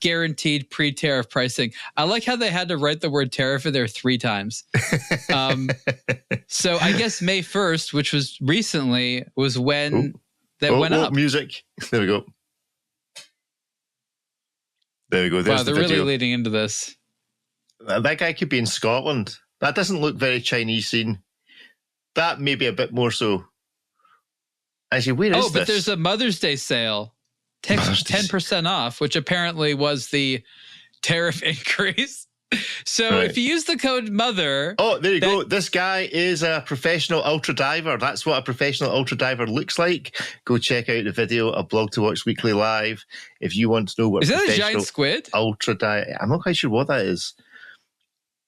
[SPEAKER 4] Guaranteed pre-tariff pricing. I like how they had to write the word tariff in there 3 times. So I guess May 1st, which was recently, was when that went up.
[SPEAKER 3] Music. There we go. There we go. There's
[SPEAKER 4] Wow,
[SPEAKER 3] the
[SPEAKER 4] they're
[SPEAKER 3] video.
[SPEAKER 4] really leading into this.
[SPEAKER 3] That guy could be in Scotland. That doesn't look very Chinese scene. That may be a bit more so. Actually, where is this?
[SPEAKER 4] But there's a Mother's Day sale. 10% off, which apparently was the tariff increase. So if you use the code MOTHER...
[SPEAKER 3] Oh, there you go. This guy is a professional ultra diver. That's what a professional ultra diver looks like. Go check out the video of Blog to Watch Weekly Live if you want to know what
[SPEAKER 4] Is that a
[SPEAKER 3] professional
[SPEAKER 4] giant squid?
[SPEAKER 3] ultra diver... I'm not quite sure what that is.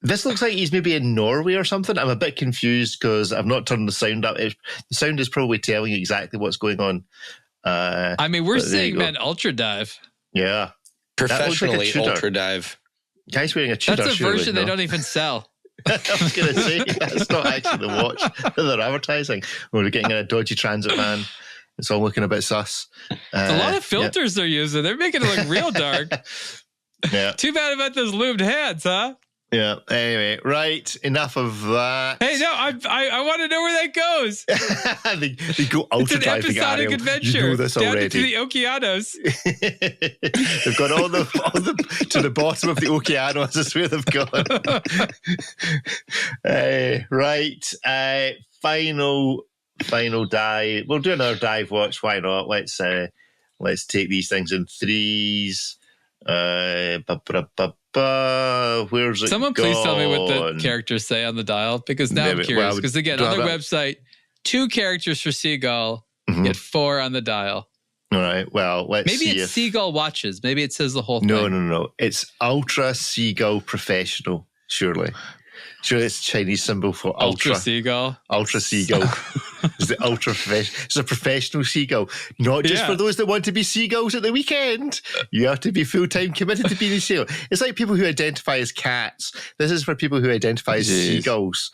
[SPEAKER 3] This looks like he's maybe in Norway or something. I'm a bit confused because I've not turned the sound up. The sound is probably telling you exactly what's going on.
[SPEAKER 4] I mean, we're seeing men ultra dive.
[SPEAKER 3] Yeah.
[SPEAKER 2] Professionally
[SPEAKER 3] Tudor.
[SPEAKER 2] ultra dive.
[SPEAKER 3] Guy's wearing a Tudor.
[SPEAKER 4] That's a version they don't even sell.
[SPEAKER 3] I was going to say, that's not actually the watch that they're advertising. We're getting in a dodgy transit van. It's all looking a bit sus.
[SPEAKER 4] A lot of filters they're using. They're making it look real dark.
[SPEAKER 3] Yeah.
[SPEAKER 4] Too bad about those lubed hands, huh?
[SPEAKER 3] Yeah. Anyway, right. Enough of that.
[SPEAKER 4] Hey, no, I want to know where that goes.
[SPEAKER 3] they go ultra
[SPEAKER 4] It's an
[SPEAKER 3] diving.
[SPEAKER 4] episodic
[SPEAKER 3] Ariel.
[SPEAKER 4] adventure.
[SPEAKER 3] You know this
[SPEAKER 4] down
[SPEAKER 3] already.
[SPEAKER 4] into the Okeanos.
[SPEAKER 3] They've gone all the to the bottom of the Okeanos. Is where they've gone. Right. Final dive. We'll do another dive watch. Why not? Let's take these things in threes. Where's it?
[SPEAKER 4] Someone please tell me what the characters say on the dial, because now I'm curious. Because again, on their website, 2 characters for Seagull, yet 4 on the dial.
[SPEAKER 3] All right. Well, let's see.
[SPEAKER 4] Maybe it's Seagull watches. Maybe it says the whole thing.
[SPEAKER 3] No. It's Ultra Seagull Professional. Surely. Sure, it's Chinese symbol for ultra.
[SPEAKER 4] Seagull.
[SPEAKER 3] Ultra seagull. It's the ultra professional. It's a professional seagull. Not just for those that want to be seagulls at the weekend. You have to be full-time committed to being a seagull. It's like people who identify as cats. This is for people who identify as seagulls.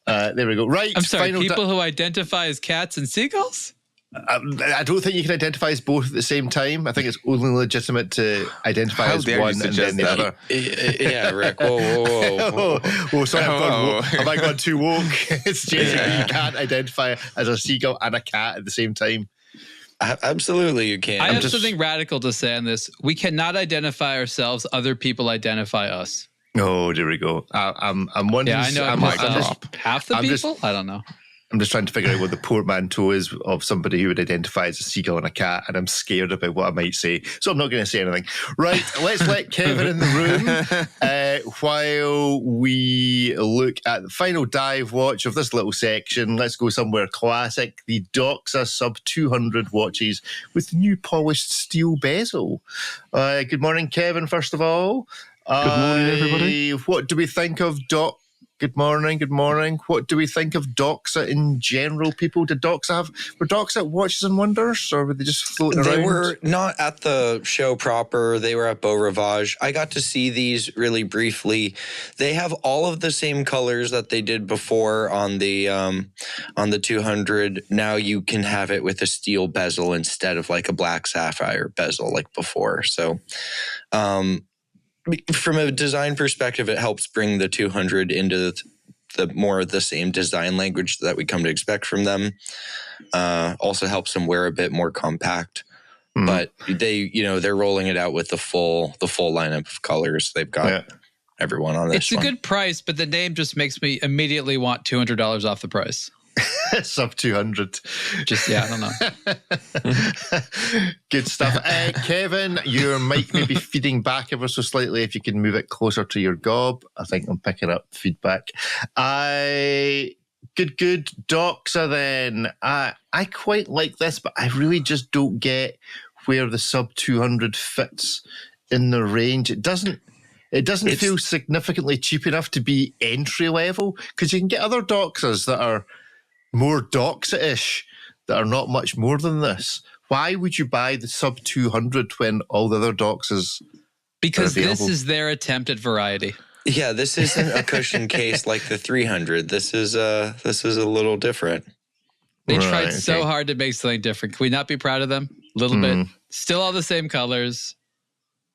[SPEAKER 3] There we go. Right.
[SPEAKER 4] I'm sorry, people who identify as cats and seagulls?
[SPEAKER 3] I don't think you can identify as both at the same time. I think it's only legitimate to identify as one and then the other.
[SPEAKER 2] Yeah, Rick. Whoa.
[SPEAKER 3] Oh, sorry, have I gone too woke? It's Jason. You can't identify as a seagull and a cat at the same time.
[SPEAKER 2] Absolutely, you can.
[SPEAKER 4] I have something radical to say on this. We cannot identify ourselves. Other people identify us.
[SPEAKER 3] Oh, there we go. I'm wondering.
[SPEAKER 4] Yeah, I know. Half the people? I don't know.
[SPEAKER 3] I'm just trying to figure out what the portmanteau is of somebody who would identify as a seagull and a cat, and I'm scared about what I might say. So I'm not going to say anything. Right, let's let Kevin in the room while we look at the final dive watch of this little section. Let's go somewhere classic. The Doxa Sub 200 watches with new polished steel bezel. Good morning, Kevin, first of all.
[SPEAKER 5] Good morning, everybody.
[SPEAKER 3] What do we think of Good morning. What do we think of Doxa in general, people? Were Doxa Watches and Wonders, or were they just floating around?
[SPEAKER 2] They were not at the show proper. They were at Beau Rivage. I got to see these really briefly. They have all of the same colors that they did before on the 200. Now you can have it with a steel bezel instead of like a black sapphire bezel like before. So, from a design perspective, it helps bring the 200 into the more of the same design language that we come to expect from them. Also helps them wear a bit more compact. But they're rolling it out with the full lineup of colors. They've got everyone on this.
[SPEAKER 4] It's a good price, but the name just makes me immediately want $200 off the price.
[SPEAKER 3] Sub 200.
[SPEAKER 4] I don't know.
[SPEAKER 3] Good stuff. Kevin, your mic may be feeding back ever so slightly. If you can move it closer to your gob. I think I'm picking up feedback. Good. Doxa then. I quite like this, but I really just don't get where the Sub 200 fits in the range. It doesn't feel significantly cheap enough to be entry level, because you can get other Doxas that are more Doxa-ish, that are not much more than this. Why would you buy the Sub 200 when all the other Doxas
[SPEAKER 4] Because this is their attempt at variety.
[SPEAKER 2] Yeah, this isn't a cushion case like the 300. This is a little different.
[SPEAKER 4] They tried so hard to make something different. Can we not be proud of them? A little bit. Still all the same colors.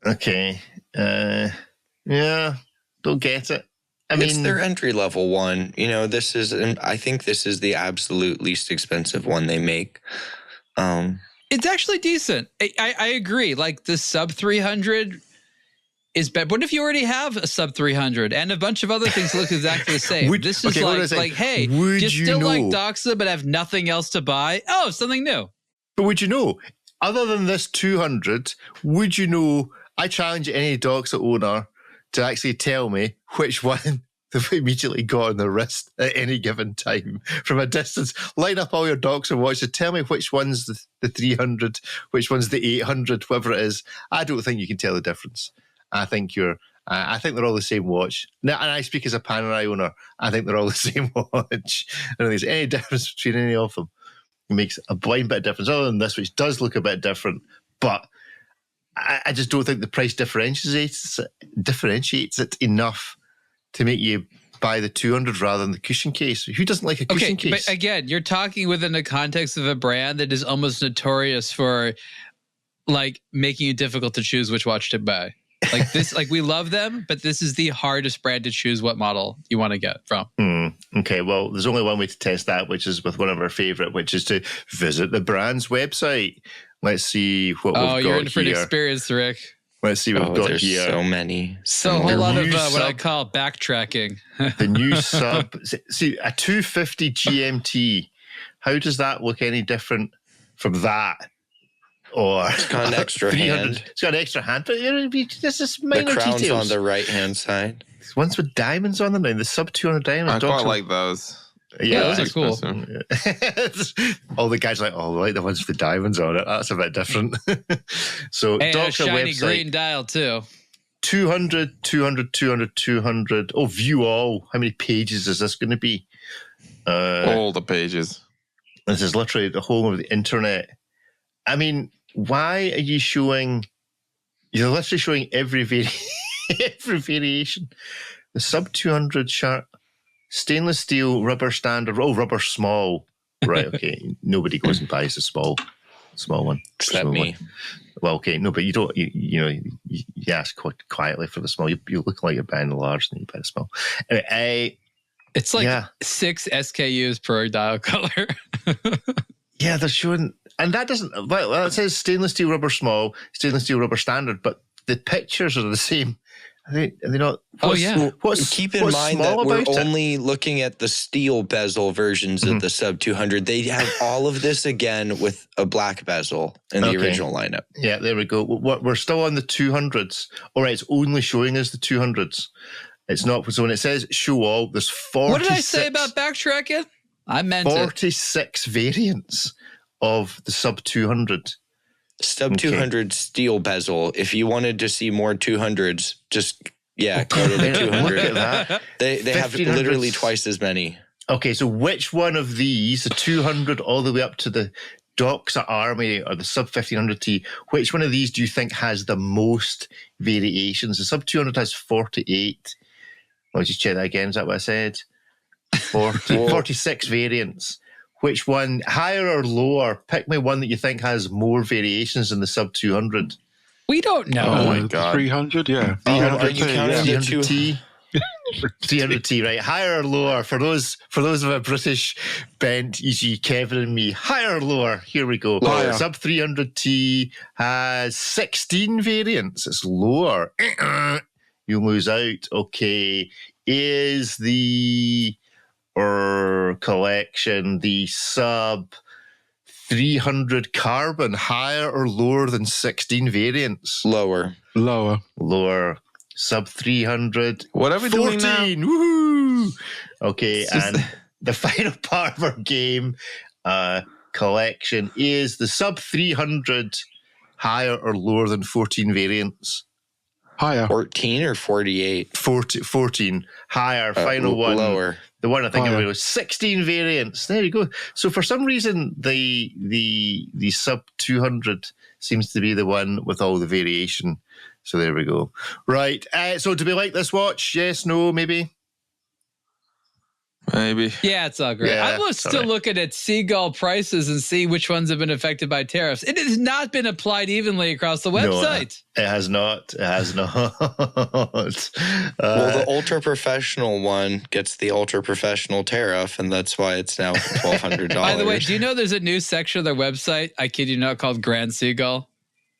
[SPEAKER 3] Okay. Yeah, don't get it. I mean,
[SPEAKER 2] it's their entry-level one. I think this is the absolute least expensive one they make.
[SPEAKER 4] It's actually decent. I agree. Like the Sub 300 is better. What if you already have a Sub 300 and a bunch of other things look exactly the same? This is hey, do you still like Doxa but have nothing else to buy? Oh, something new.
[SPEAKER 3] But would you know, other than this 200, would you know, I challenge any Doxa owner to actually tell me which one they've immediately got on their wrist at any given time from a distance. Line up all your Doxa watches. Tell me which one's the 300, which one's the 800, whatever it is. I don't think you can tell the difference. I think they're all the same watch. Now, and I speak as a Panerai owner. I think they're all the same watch. I don't think there's any difference between any of them. It makes a blind bit of difference, other than this, which does look a bit different. But I just don't think the price differentiates it enough to make you buy the 200 rather than the cushion case. Who doesn't like a cushion case?
[SPEAKER 4] But again, you're talking within the context of a brand that is almost notorious for like making it difficult to choose which watch to buy. Like this, like we love them, but this is the hardest brand to choose what model you want to get from.
[SPEAKER 3] Okay, well, there's only one way to test that, which is with one of our favorite, which is to visit the brand's website. Let's see what we've got here. Oh,
[SPEAKER 4] you're in for an experience, Rick.
[SPEAKER 3] Let's see what we've got here.
[SPEAKER 2] There's so many.
[SPEAKER 4] So a whole lot of what I call backtracking.
[SPEAKER 3] The new Sub. See, a 250 GMT. How does that look any different from that? Or
[SPEAKER 2] it's got an extra hand.
[SPEAKER 3] It's got an extra hand, but this is minor details.
[SPEAKER 2] The crown's on the right-hand side.
[SPEAKER 3] Ones with diamonds on them now. The Sub 200 diamonds.
[SPEAKER 1] I quite like those.
[SPEAKER 3] Yeah,
[SPEAKER 4] those are cool.
[SPEAKER 3] All the guys are like, I like the ones with the diamonds on it. That's a bit different. So,
[SPEAKER 4] hey,
[SPEAKER 3] Doxa
[SPEAKER 4] a shiny
[SPEAKER 3] website.
[SPEAKER 4] green dial too.
[SPEAKER 3] 200, 200, 200, 200. Oh, view all. How many pages is this going to be?
[SPEAKER 1] All the pages.
[SPEAKER 3] This is literally the home of the internet. I mean, why are you showing... You're literally showing every variation. The sub 200 sharp, stainless steel, rubber standard. Oh, rubber small. Right, okay. Nobody goes and buys the small one.
[SPEAKER 2] Except me.
[SPEAKER 3] Well, okay, no, but you don't. You ask quite quietly for the small. You look like you're buying the large, and you buy the small. Anyway,
[SPEAKER 4] it's like 6 SKUs per dial color.
[SPEAKER 3] Yeah, they're showing, and that doesn't. Well, it says stainless steel rubber small, stainless steel rubber standard, but the pictures are the same. Are they not?
[SPEAKER 2] Keep in mind that we're only looking at the steel bezel versions of the Sub 200. They have all of this again with a black bezel in the original lineup.
[SPEAKER 3] Yeah, there we go. We're still on the 200s. All right, it's only showing us the 200s. It's not. So when it says show all, there's 46.
[SPEAKER 4] What did I say about backtracking? I meant
[SPEAKER 3] 46 variants of the Sub 200.
[SPEAKER 2] Sub 200 steel bezel. If you wanted to see more 200s, just go to the 200.
[SPEAKER 3] Look at that.
[SPEAKER 2] They have literally twice as many.
[SPEAKER 3] Okay, so which one of these, the 200 all the way up to the Doxa Army or the Sub 1500T, which one of these do you think has the most variations? The Sub 200 has 48. I'll just check that again. Is that what I said? 46 variants. Which one, higher or lower? Pick me one that you think has more variations than the Sub 200.
[SPEAKER 4] We don't know.
[SPEAKER 5] Oh my God. 300, yeah.
[SPEAKER 3] 300T. 300T, right? Higher or lower? For those of a British bent, e.g. Kevin and me, higher or lower? Here we go.
[SPEAKER 5] Lower.
[SPEAKER 3] Sub 300T has 16 variants. It's lower. You lose out. Okay. Is the collection the Sub 300 Carbon higher or lower than 16 variants?
[SPEAKER 2] Lower.
[SPEAKER 3] Sub 300.
[SPEAKER 1] What are we
[SPEAKER 3] 14.
[SPEAKER 1] doing now?
[SPEAKER 3] Woohoo! Okay, and the final part of our game collection is the Sub 300 higher or lower than 14 variants?
[SPEAKER 5] Higher.
[SPEAKER 2] 14 or 48?
[SPEAKER 3] 14. Higher. Final one.
[SPEAKER 2] Lower.
[SPEAKER 3] The one I think everybody was 16 variants. There you go. So for some reason, the Sub 200 seems to be the one with all the variation. So there we go. Right. So do we like this watch? Yes, no, maybe?
[SPEAKER 1] Maybe.
[SPEAKER 4] Yeah, it's all great.
[SPEAKER 3] Yeah,
[SPEAKER 4] I was still looking at Seagull prices and see which ones have been affected by tariffs. It has not been applied evenly across the website.
[SPEAKER 3] No, it has not.
[SPEAKER 2] Well, the ultra professional one gets the ultra professional tariff, and that's why it's now $1,200.
[SPEAKER 4] By the way, do you know there's a new section of their website, I kid you not, called Grand Seagull?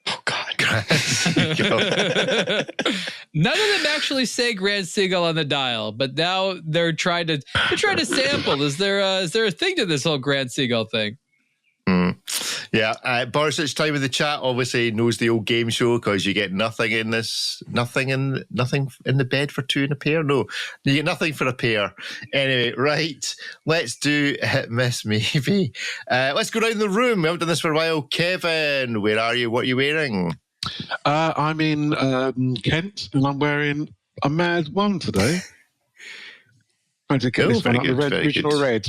[SPEAKER 2] Oh, God.
[SPEAKER 4] None of them actually say Grand Seagull on the dial, but now they're trying to sample. Is there a thing to this whole Grand Seagull thing?
[SPEAKER 3] Yeah, Boris, it's time in the chat obviously knows the old game show because you get nothing in the bed for two in a pair. No, you get nothing for a pair. Anyway, right, let's do hit, miss, maybe. Let's go around the room. We haven't done this for a while. Kevin, where are you? What are you wearing?
[SPEAKER 5] I'm in Kent, and I'm wearing a Mad One today. Trying to get this one up, the original red.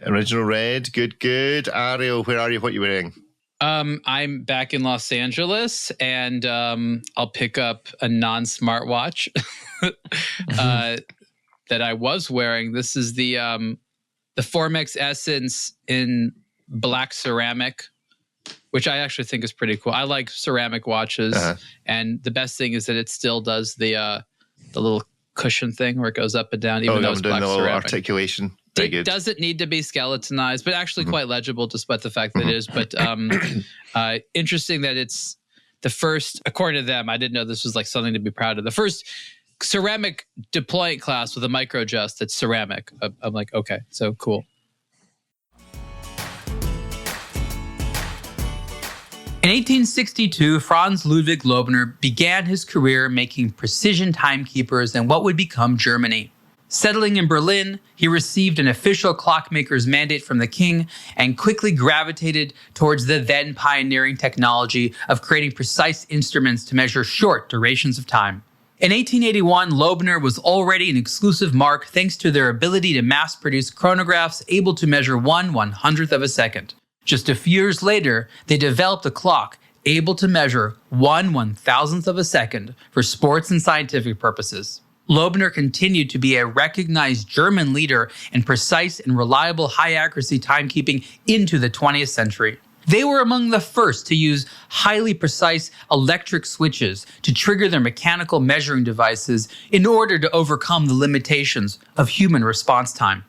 [SPEAKER 3] Original red, good. Ariel, where are you? What are you wearing?
[SPEAKER 4] I'm back in Los Angeles, and I'll pick up a non-smartwatch that I was wearing. This is the Formex Essence in black ceramic, which I actually think is pretty cool. I like ceramic watches, and the best thing is that it still does the little cushion thing where it goes up and down, even though it's black ceramic.
[SPEAKER 3] Articulation.
[SPEAKER 4] It doesn't need to be skeletonized, but actually quite legible, despite the fact that it is. But interesting that it's the first, according to them, I didn't know this was like something to be proud of. The first ceramic deployant class with a micro adjust that's ceramic. I'm like, okay, so cool. In 1862, Franz Ludwig Loebner began his career making precision timekeepers in what would become Germany. Settling in Berlin, he received an official clockmaker's mandate from the king and quickly gravitated towards the then pioneering technology of creating precise instruments to measure short durations of time. In 1881, Loebner was already an exclusive mark thanks to their ability to mass-produce chronographs able to measure 1/100th of a second. Just a few years later, they developed a clock able to measure 1/1000th of a second for sports and scientific purposes. Loebner continued to be a recognized German leader in precise and reliable high-accuracy timekeeping into the 20th century. They were among the first to use highly precise electric switches to trigger their mechanical measuring devices in order to overcome the limitations of human response time.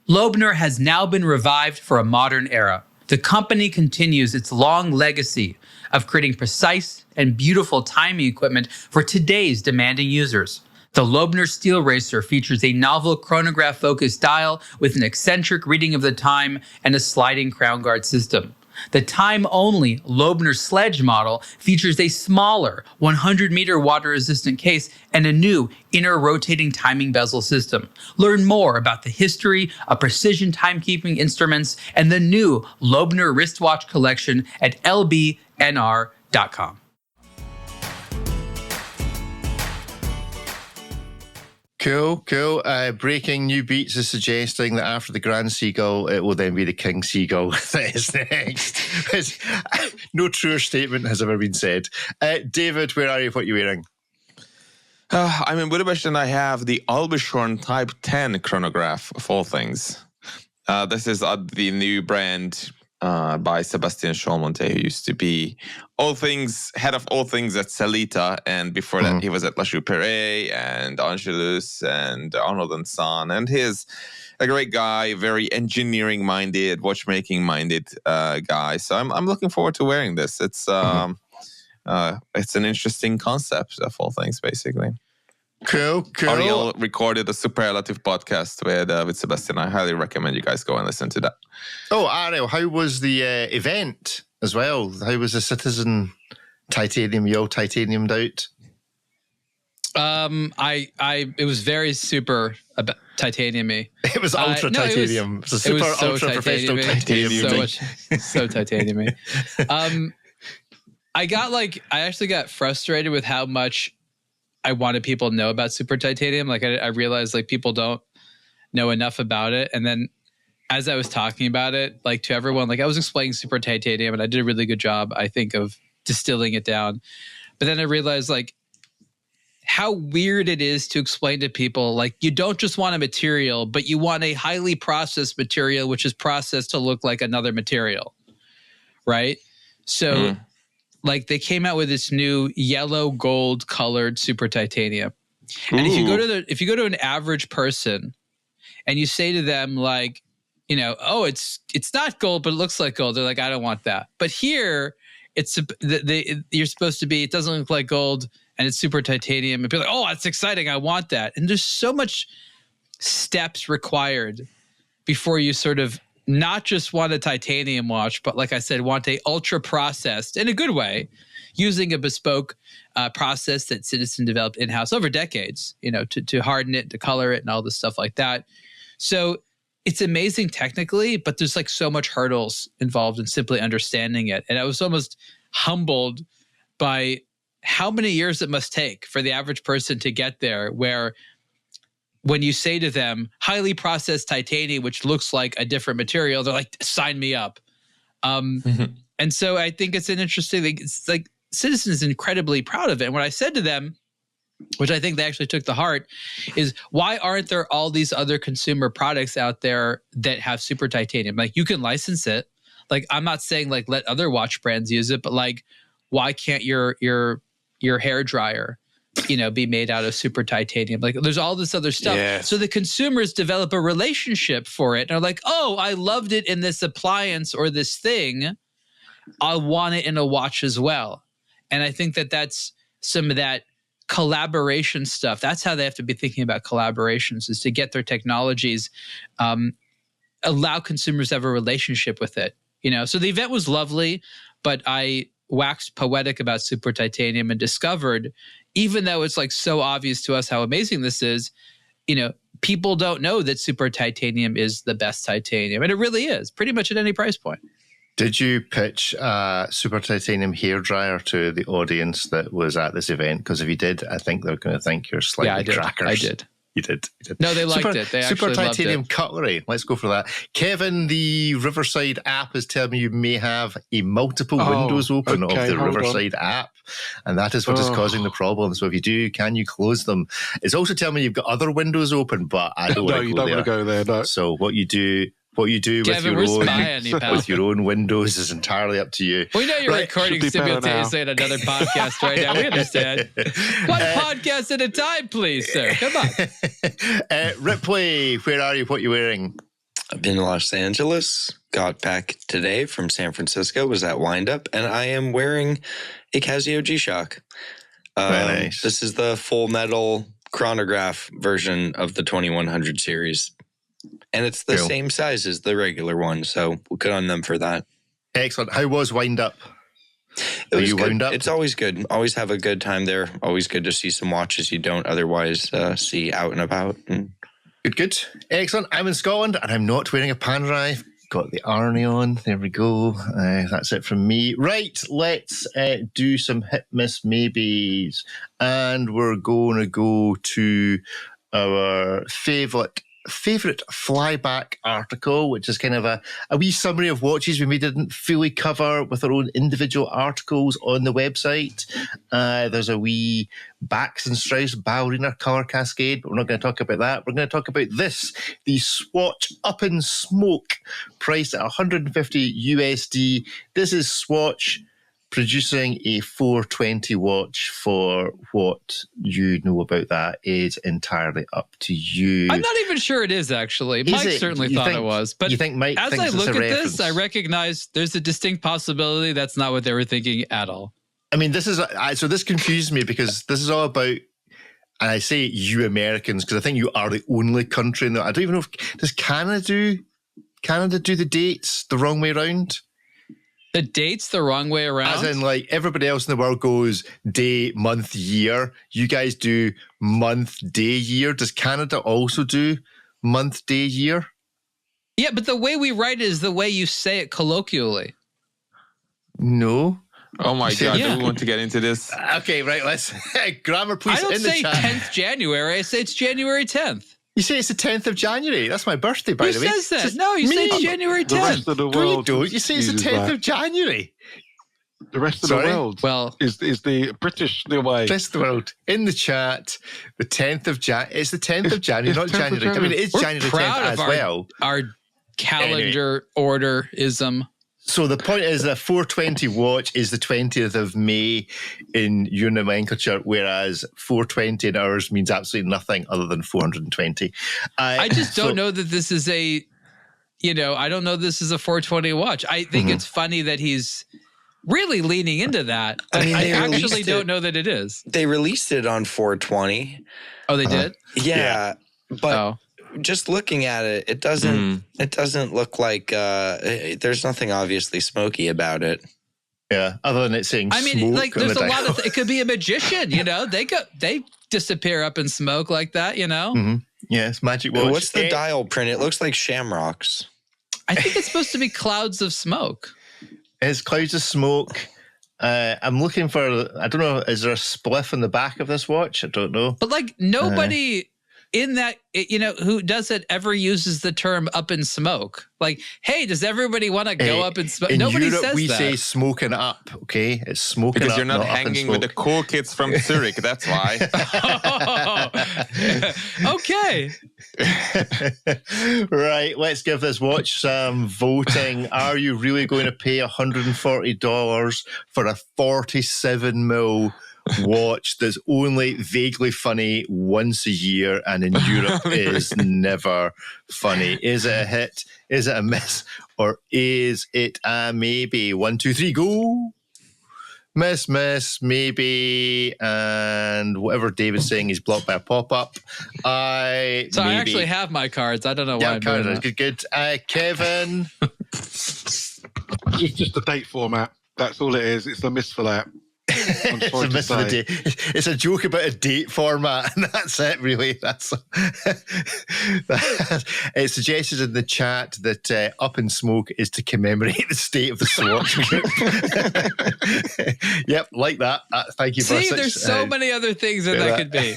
[SPEAKER 4] Loebner has now been revived for a modern era. The company continues its long legacy of creating precise and beautiful timing equipment for today's demanding users. The Loebner Steel Racer features a novel chronograph-focused dial with an eccentric reading of the time and a sliding crown guard system. The time-only Loebner Sledge model features a smaller 100-meter water-resistant case and a new inner rotating timing bezel system. Learn more about the history of precision timekeeping instruments and the new Loebner wristwatch collection at lbnr.com.
[SPEAKER 3] Cool. Breaking New Beats is suggesting that after the Grand Seagull, it will then be the King Seagull that is next. No truer statement has ever been said. David, where are you? What are you wearing?
[SPEAKER 1] I'm in Budapest and I have the Albishorn Type 10 chronograph, of all things. This is the new brand by Sebastian Scholmonte, who used to be head of all things at Celita, and before that he was at La Perret and Angelus and Arnold & Son, and he's a great guy, very engineering-minded, watchmaking-minded guy. So I'm looking forward to wearing this. It's an interesting concept of all things, basically.
[SPEAKER 3] Cool.
[SPEAKER 1] Ariel recorded a superlative podcast with Sebastian. I highly recommend you guys go and listen to that.
[SPEAKER 3] Oh, Ariel, how was the event as well? How was the Citizen titanium? You all titaniumed out?
[SPEAKER 4] It was very super titanium-y.
[SPEAKER 3] It was ultra titanium. It was a super ultra professional titanium.
[SPEAKER 4] So titanium-y. I actually got frustrated with how much I wanted people to know about super titanium. Like I realized like people don't know enough about it. And then as I was talking about it, like to everyone, like I was explaining super titanium and I did a really good job, I think, of distilling it down. But then I realized like how weird it is to explain to people, like you don't just want a material, but you want a highly processed material, which is processed to look like another material. Right? So like they came out with this new yellow gold colored super titanium. And if you go to an average person and you say to them like, you know, oh, it's not gold, but it looks like gold. They're like, I don't want that. But here you're supposed to be, it doesn't look like gold and it's super titanium. And people are like, oh, that's exciting. I want that. And there's so much steps required before you sort of not just want a titanium watch, but like I said, want a ultra processed in a good way, using a bespoke process that Citizen developed in-house over decades, you know, to harden it, to color it and all this stuff like that. So it's amazing technically, but there's like so much hurdles involved in simply understanding it. And I was almost humbled by how many years it must take for the average person to get there, where when you say to them, highly processed titanium, which looks like a different material, they're like, sign me up. And so I think it's an interesting thing. It's like Citizen is incredibly proud of it. And what I said to them, which I think they actually took to heart, is why aren't there all these other consumer products out there that have super titanium? Like you can license it. Like I'm not saying like let other watch brands use it, but like why can't your hairdryer, you know, be made out of super titanium? Like there's all this other stuff. Yes. So the consumers develop a relationship for it. And are like, oh, I loved it in this appliance or this thing. I want it in a watch as well. And I think that that's some of that collaboration stuff. That's how they have to be thinking about collaborations, is to get their technologies, allow consumers to have a relationship with it. You know, so the event was lovely, but I waxed poetic about super titanium and discovered, even though it's like so obvious to us how amazing this is, you know, people don't know that super titanium is the best titanium. And it really is, pretty much at any price point.
[SPEAKER 3] Did you pitch a super titanium hairdryer to the audience that was at this event? Because if you did, I think they're going to think you're slightly crackers.
[SPEAKER 4] I did.
[SPEAKER 3] You did.
[SPEAKER 4] No, they liked it. They
[SPEAKER 3] super
[SPEAKER 4] actually
[SPEAKER 3] titanium
[SPEAKER 4] loved it.
[SPEAKER 3] cutlery. Let's go for that. Kevin, the Riverside app is telling me you may have a multiple windows open of the Riverside app, and that is what is causing the problem. So if you do, can you close them? It's also telling me you've got other windows open, but I don't want to go there.
[SPEAKER 5] No, you don't want to go there. No.
[SPEAKER 3] So what you do
[SPEAKER 4] Kevin,
[SPEAKER 3] with your own windows is entirely up to you.
[SPEAKER 4] We know you're recording simultaneously at another podcast right now. We understand. One podcast at a time, please, sir. Come on.
[SPEAKER 3] Ripley, where are you? What are you wearing?
[SPEAKER 2] I've been in Los Angeles, got back today from San Francisco, was at Windup, and I am wearing a Casio G-Shock.
[SPEAKER 3] Very nice.
[SPEAKER 2] This is the full metal chronograph version of the 2100 series. And it's the same size as the regular one, so we'll good on them for that.
[SPEAKER 3] Excellent. How was Windup?
[SPEAKER 2] It was good. It's always good. Always have a good time there. Always good to see some watches you don't otherwise see out and about.
[SPEAKER 3] Good. Excellent. I'm in Scotland, and I'm not wearing a Panerai. Got the Arnie on. There we go. That's it from me. Right, let's do some hit, miss, maybes. And we're going to go to our favourite flyback article, which is kind of a wee summary of watches we didn't fully cover with our own individual articles on the website. There's a wee Bax and Strauss ballerina colour cascade, but we're not going to talk about that. We're going to talk about this, the Swatch Up In Smoke, priced at 150 USD. This is Swatch producing a 420 watch. For what you know about that is entirely up to you.
[SPEAKER 4] I'm not even sure it is, actually. Mike certainly thought it was. But
[SPEAKER 3] you think Mike
[SPEAKER 4] as I look at this, I recognize there's a distinct possibility that's not what they were thinking at all.
[SPEAKER 3] I mean, this is so this confused me because this is all about, and I say you Americans because I think you are the only country in the, I don't even know if, does Canada do the dates the wrong way around?
[SPEAKER 4] The dates the wrong way around?
[SPEAKER 3] As in, like, everybody else in the world goes day, month, year. You guys do month, day, year. Does Canada also do month, day, year?
[SPEAKER 4] Yeah, but the way we write it is the way you say it colloquially.
[SPEAKER 3] No.
[SPEAKER 1] Oh my God, do we want to get into this?
[SPEAKER 3] Okay, right, let's... Grammar, please,
[SPEAKER 4] I
[SPEAKER 3] in the chat.
[SPEAKER 4] don't say 10th January, I say it's January 10th.
[SPEAKER 3] You say it's the 10th of January. That's my birthday, by the way.
[SPEAKER 4] Who says that? No, you say it's January 10th.
[SPEAKER 5] The rest of the world
[SPEAKER 3] no, you don't. You say it's the 10th of January.
[SPEAKER 5] The rest of the world is the British the way.
[SPEAKER 3] Rest of the world. In the chat, the 10th of January. It's the 10th of January, not January. I mean, it is January 10th as well.
[SPEAKER 4] Our calendar order-ism.
[SPEAKER 3] So the point is that 420 watch is the 20th of May in your nomenclature, whereas 420 in ours means absolutely nothing other than 420.
[SPEAKER 4] I just don't know that this is I don't know this is a 420 watch. I think it's funny that he's really leaning into that. I mean, I actually don't know that it is.
[SPEAKER 2] They released it on 420.
[SPEAKER 4] Oh, they did?
[SPEAKER 2] Yeah. But just looking at it, it doesn't look like there's nothing obviously smoky about it.
[SPEAKER 3] Yeah, other than it saying
[SPEAKER 4] I mean, like there's a lot of it could be a magician, they disappear up in smoke like that,
[SPEAKER 3] Yes, magic watch.
[SPEAKER 2] What's the dial print? It looks like shamrocks.
[SPEAKER 4] I think it's supposed to be clouds of smoke.
[SPEAKER 3] It's clouds of smoke. I'm looking for, I don't know, is there a spliff in the back of this watch? I don't know.
[SPEAKER 4] But like nobody in that, who does it ever uses the term up in smoke. Like, hey, does everybody want to go up in smoke? Nobody
[SPEAKER 3] Europe,
[SPEAKER 4] says
[SPEAKER 3] we
[SPEAKER 4] that.
[SPEAKER 3] say smoking up, okay? It's smoking
[SPEAKER 1] because
[SPEAKER 3] up.
[SPEAKER 1] Because you're not hanging with the cool kids from Zurich, that's why.
[SPEAKER 4] Okay.
[SPEAKER 3] Right, let's give this watch some voting. Are you really going to pay $140 for a 47 mil watch that's only vaguely funny once a year and in Europe is never funny? Is it a hit? Is it a miss? Or is it a maybe? 1, 2, 3, go. Miss, maybe, and whatever David's saying is blocked by a pop-up.
[SPEAKER 4] I actually have my cards. I don't know why I'm doing that.
[SPEAKER 3] Good. Kevin?
[SPEAKER 5] It's just a date format. That's all it is. It's a miss for that. I'm sorry to say.
[SPEAKER 3] It's a joke about a date format, and that's it, really. That's it. Suggested in the chat that Up in Smoke is to commemorate the state of the Swatch Group. Yep, like that. Thank you.
[SPEAKER 4] See, there's so many other things that could be.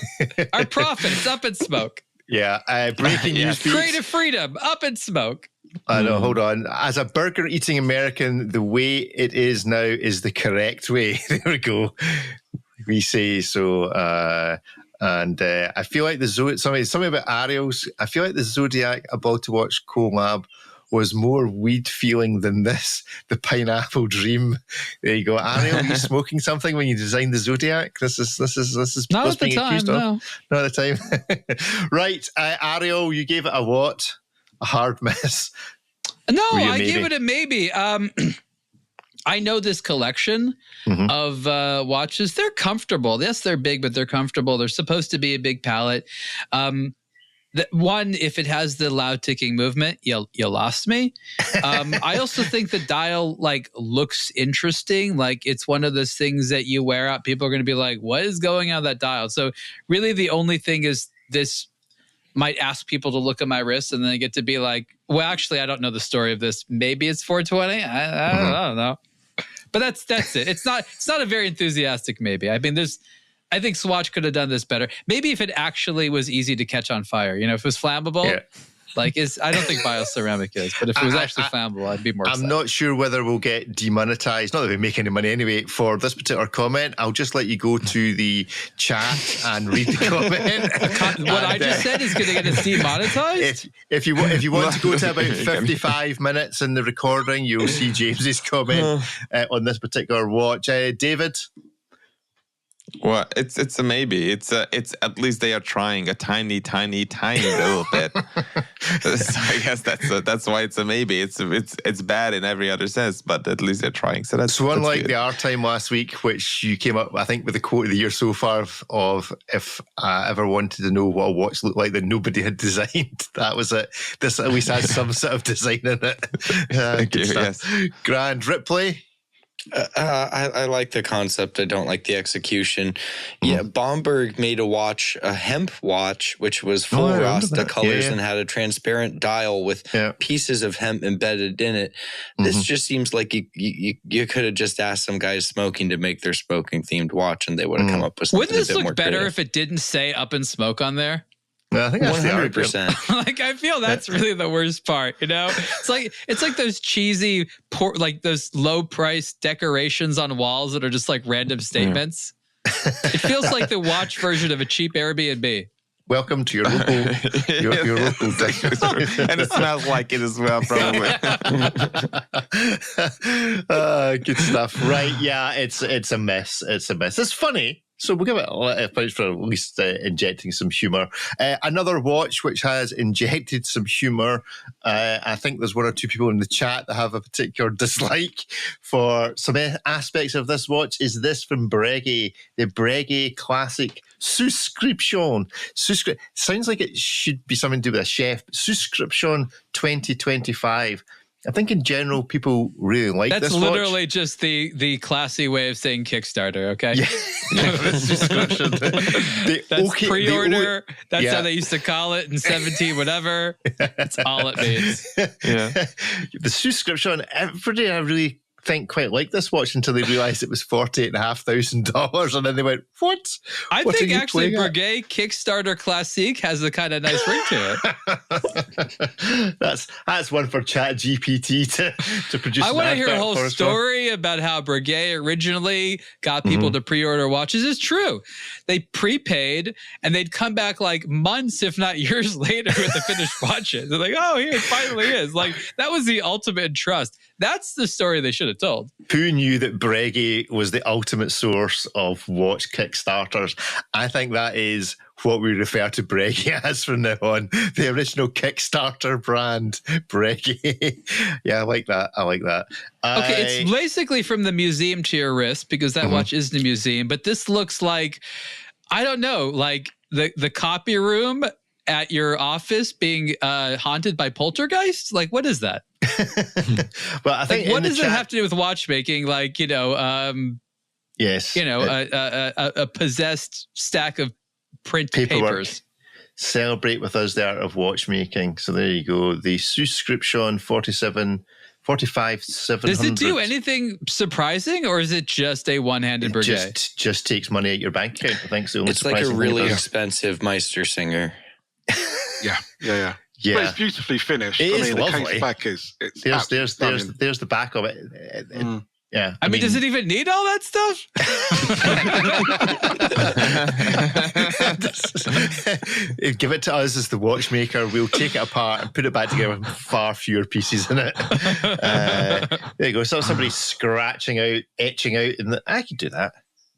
[SPEAKER 4] Our profits, Up in Smoke.
[SPEAKER 3] Yeah, breaking news.
[SPEAKER 4] Creative freedom, Up in Smoke.
[SPEAKER 3] I know, hold on. As a burger-eating American, the way it is now is the correct way. There we go. We say so. And I feel like something about Ariel's. I feel like the Zodiac About to Watch collab was more weed feeling than this. The Pineapple Dream. There you go. Ariel, are you smoking something when you designed the Zodiac? This is
[SPEAKER 4] not at the time. No,
[SPEAKER 3] not at the time. Right, Ariel, you gave it a what? A hard miss.
[SPEAKER 4] No, I gave it a maybe. I know this collection of watches. They're comfortable. Yes, they're big, but they're comfortable. They're supposed to be a big palette. One, if it has the loud ticking movement, you lost me. I also think the dial looks interesting. Like it's one of those things that you wear out. People are going to be like, "What is going on that dial?" So really, the only thing is this. Might ask people to look at my wrist and then they get to be like, well, actually, I don't know the story of this. Maybe it's 420. I don't know. But that's it. It's not a very enthusiastic maybe. I mean, I think Swatch could have done this better. Maybe if it actually was easy to catch on fire, if it was flammable. Yeah. I don't think bioceramic is, but if it was actually flammable, I'd be more excited.
[SPEAKER 3] I'm not sure whether we'll get demonetized. Not that we make any money anyway for this particular comment. I'll just let you go to the chat and read the comment.
[SPEAKER 4] What I just said is going to get us demonetized?
[SPEAKER 3] If you want to go to about 55 minutes in the recording, you'll see James's comment on this particular watch. David?
[SPEAKER 1] Well, it's a maybe. It's at least they are trying a tiny little bit. So I guess that's why it's a maybe. It's bad in every other sense, but at least they're trying. So
[SPEAKER 3] unlike the R Time last week, which you came up, I think, with the quote of the year so far of if I ever wanted to know what a watch looked like that nobody had designed, that was it. This at least has some sort of design in it.
[SPEAKER 1] Thank you. Yes.
[SPEAKER 3] Grand Ripley.
[SPEAKER 2] I like the concept. I don't like the execution. Yeah, Bomberg made a hemp watch, which was full Rasta colors and had a transparent dial with pieces of hemp embedded in it. This just seems like you could have just asked some guys smoking to make their smoking themed watch, and they would have come up with something.
[SPEAKER 4] Wouldn't this
[SPEAKER 2] a bit
[SPEAKER 4] look
[SPEAKER 2] more
[SPEAKER 4] better
[SPEAKER 2] creative.
[SPEAKER 4] if it didn't say Up in Smoke on there?
[SPEAKER 3] Well, I think that's
[SPEAKER 2] 100%.
[SPEAKER 4] I feel that's really the worst part. It's like those cheesy, those low price decorations on walls that are just like random statements. It feels like the watch version of a cheap Airbnb.
[SPEAKER 3] Welcome to your local, your local
[SPEAKER 1] and it smells like it as well, probably.
[SPEAKER 3] Good stuff, right? Yeah, it's a mess. It's a mess. It's funny. So we'll give it a point for at least injecting some humour. Another watch which has injected some humour. I think there's one or two people in the chat that have a particular dislike for some aspects of this watch. Is this from Breguet, the Breguet Classique Souscription. Sounds like it should be something to do with a chef. Souscription 2025. I think in general, people really like this watch.
[SPEAKER 4] That's literally just the classy way of saying Kickstarter, okay?
[SPEAKER 3] Yeah.
[SPEAKER 4] That's pre-order. That's how they used to call it in 17, whatever. That's all it means.
[SPEAKER 1] Yeah.
[SPEAKER 3] The Souscription, everybody I really think quite like this watch until they realised it was $48,500, and then they went, "What?"
[SPEAKER 4] I think actually Breguet Kickstarter Classique has a kind of nice ring to
[SPEAKER 3] it. That's one for ChatGPT to produce.
[SPEAKER 4] I want to hear a whole story about how Breguet originally got people to pre-order watches. It's true. They prepaid and they'd come back like months, if not years later, with the finished watches. They're like, "Oh, here it finally is." Like that was the ultimate trust. That's the story they should have told.
[SPEAKER 3] Who knew that Breguet was the ultimate source of watch Kickstarters? I think that is what we refer to Breguet as from now on. The original Kickstarter brand, Breguet. Yeah, I like that.
[SPEAKER 4] Okay, it's basically from the museum to your wrist because that watch is in the museum. But this looks like, I don't know, like the copy room at your office being haunted by poltergeists? Like, what is that?
[SPEAKER 3] Well, I think
[SPEAKER 4] what does it have to do with watchmaking? Like,
[SPEAKER 3] Yes.
[SPEAKER 4] A possessed stack of print papers.
[SPEAKER 3] Celebrate with us the art of watchmaking. So there you go. The Souscription 45,700.
[SPEAKER 4] Does it do anything surprising, or is it just a one-handed Breguet?
[SPEAKER 3] Just takes money out your bank account. I think so.
[SPEAKER 2] It's like a really expensive Meister singer.
[SPEAKER 5] Yeah. But it's beautifully finished.
[SPEAKER 3] It is lovely.
[SPEAKER 5] The case back is
[SPEAKER 3] there's the back of it. Yeah.
[SPEAKER 4] I mean, does it even need all that stuff?
[SPEAKER 3] Give it to us as the watchmaker. We'll take it apart and put it back together with far fewer pieces in it. There you go. So somebody scratching out, etching out, and I could do that.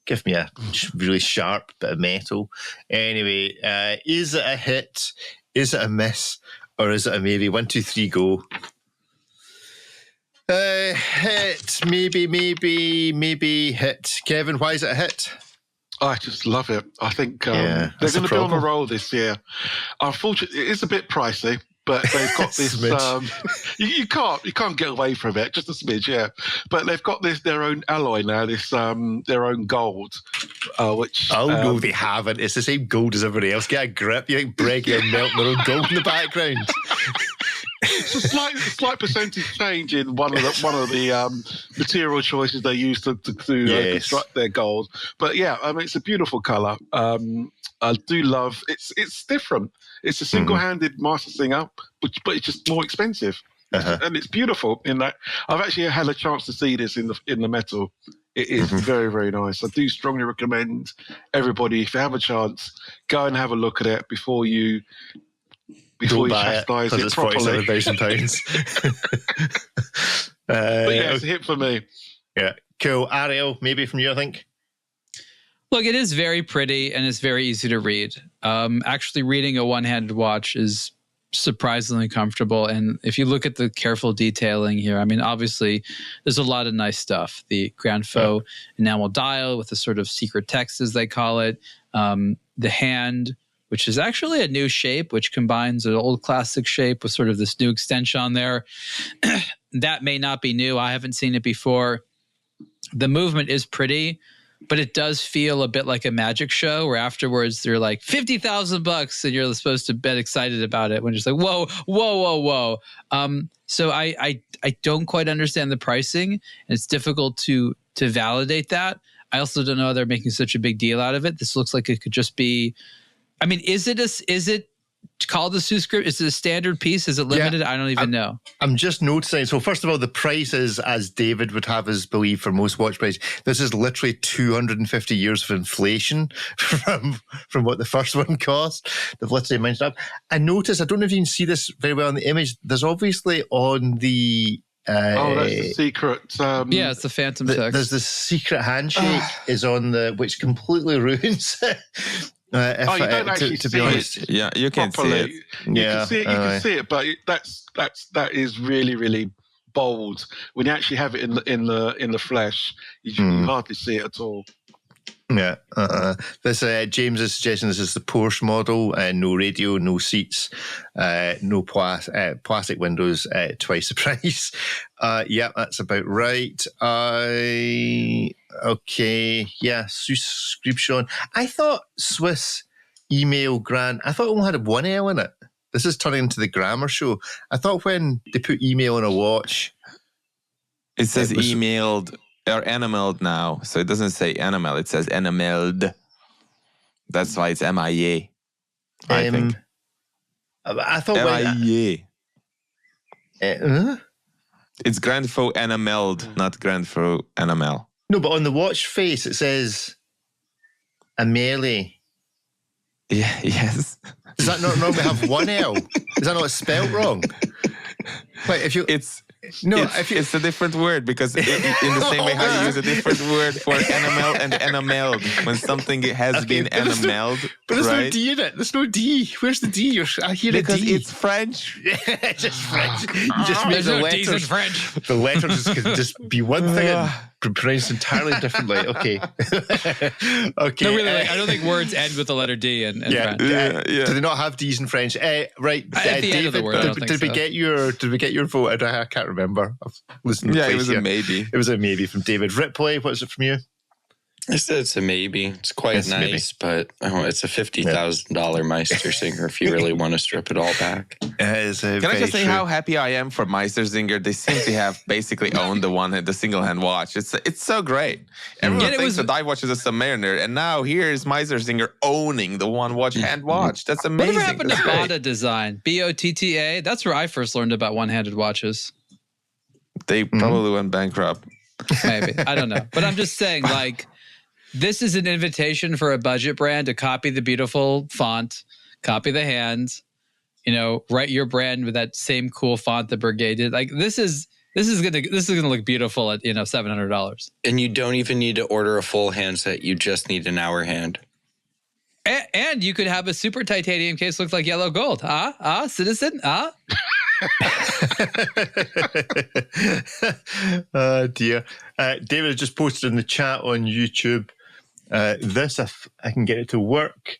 [SPEAKER 3] Give me a really sharp bit of metal. Anyway, is it a hit? Is it a miss? Or is it a maybe? 1, 2, 3, go. Hit, maybe hit. Kevin, why is it a hit?
[SPEAKER 5] I just love it. I think they're going to be on a roll this year. Unfortunately, it is a bit pricey, but they've got this. You can't get away from it. Just a smidge, yeah. But they've got their own alloy now. Their own gold, which.
[SPEAKER 3] Oh no, they haven't. It's the same gold as everybody else. Get a grip. You think Breguet are melting their own gold in the background?
[SPEAKER 5] It's a slight percentage change in one of the material choices they use to construct their gold. But yeah, I mean, it's a beautiful colour. I do love it's different. It's a single-handed master singer, but it's just more expensive, and it's beautiful. In that, I've actually had a chance to see this in the metal. It is very, very nice. I do strongly recommend everybody, if you have a chance, go and have a look at it before you chastise it properly.
[SPEAKER 3] £47,000.
[SPEAKER 5] But yeah, it's a hit for me.
[SPEAKER 3] Yeah, cool. Ariel, maybe from you, I think.
[SPEAKER 4] Look, it is very pretty and it's very easy to read. Actually, reading a one-handed watch is surprisingly comfortable. And if you look at the careful detailing here, I mean, obviously, there's a lot of nice stuff. The Grand Faux enamel dial with the sort of secret text, as they call it. The hand, which is actually a new shape, which combines an old classic shape with sort of this new extension on there. That may not be new. I haven't seen it before. The movement is pretty, but it does feel a bit like a magic show where afterwards they're like $50,000 and you're supposed to get excited about it when you're just like, whoa. So I don't quite understand the pricing, and it's difficult to validate that. I also don't know how they're making such a big deal out of it. This looks like it could just be, I mean, is it called the Souscription? Is it a standard piece? Is it limited? I don't even know. I'm just noticing. So first of all, the price is, as David would have us believe for most watch prices, this is literally 250 years of inflation from what the first one cost. They've literally mentioned up. I noticed, I don't know if you can see this very well in the image, there's obviously on the...
[SPEAKER 5] that's the secret.
[SPEAKER 4] Yeah, it's the phantom text.
[SPEAKER 3] There's the secret handshake is on which completely ruins it.
[SPEAKER 5] You don't actually
[SPEAKER 1] to be honest. Yeah, you can see it.
[SPEAKER 5] You can see it, but that is really, really bold. When you actually have it in the flesh, you hardly see it at all.
[SPEAKER 3] Yeah. This James is suggesting this is the Porsche model. No radio, no seats, no plastic windows, twice the price. Yeah, that's about right. Okay. Yeah, Souscription. I thought Swiss email grand. I thought it only had one L in it. This is turning into the grammar show. I thought when they put email on a watch,
[SPEAKER 1] it says emailed. Or enameled now, so it doesn't say enamel, it says enameled. That's why it's MIA. I think.
[SPEAKER 3] I thought
[SPEAKER 1] MIA. It's Grand Faux enameled, not Grand Faux enamel.
[SPEAKER 3] No, but on the watch face it says Amelie.
[SPEAKER 1] Yeah, yes.
[SPEAKER 3] Does that not normally have one L? Is that not spelled wrong? Wait, if you...
[SPEAKER 1] It's a different word because in the same way how you use a different word for enamel and enameled when something has been enameled.
[SPEAKER 3] But there's no D in it. There's no D. Where's the D? I hear
[SPEAKER 1] because
[SPEAKER 3] a D.
[SPEAKER 1] It's French.
[SPEAKER 3] It's just French. You just make the letters.
[SPEAKER 4] D's in French.
[SPEAKER 3] The letters can just be one thing and pronounced entirely differently. Okay. Okay.
[SPEAKER 4] No, really, I don't think words end with the letter D in French.
[SPEAKER 3] Do they not have D's in French? Right.
[SPEAKER 4] At the end of the word,
[SPEAKER 3] did we get your vote? I can't remember. I've listened.
[SPEAKER 1] It was a maybe.
[SPEAKER 3] It was a maybe from David. Ripley, what's it from you?
[SPEAKER 2] I said it's a maybe. It's quite nice, but it's a $50,000 Meistersinger if you really want to strip it all back.
[SPEAKER 1] Can I just say how happy I am for Meistersinger? They seem to have basically owned the single-hand watch. It's so great. Everyone thinks the dive watch is a Submariner, and now here's Meistersinger owning the one-watch hand watch. That's amazing.
[SPEAKER 4] Whatever happened to Botta design? BOTTA? That's where I first learned about one-handed watches.
[SPEAKER 1] They probably went bankrupt.
[SPEAKER 4] Maybe. I don't know. But I'm just saying, like, this is an invitation for a budget brand to copy the beautiful font, copy the hands, write your brand with that same cool font that Breguet did. Like, this is gonna look beautiful at $700.
[SPEAKER 2] And you don't even need to order a full handset. You just need an hour hand.
[SPEAKER 4] And you could have a super titanium case look like yellow gold. Citizen?
[SPEAKER 3] Oh dear. David just posted in the chat on YouTube. This, if I can get it to work.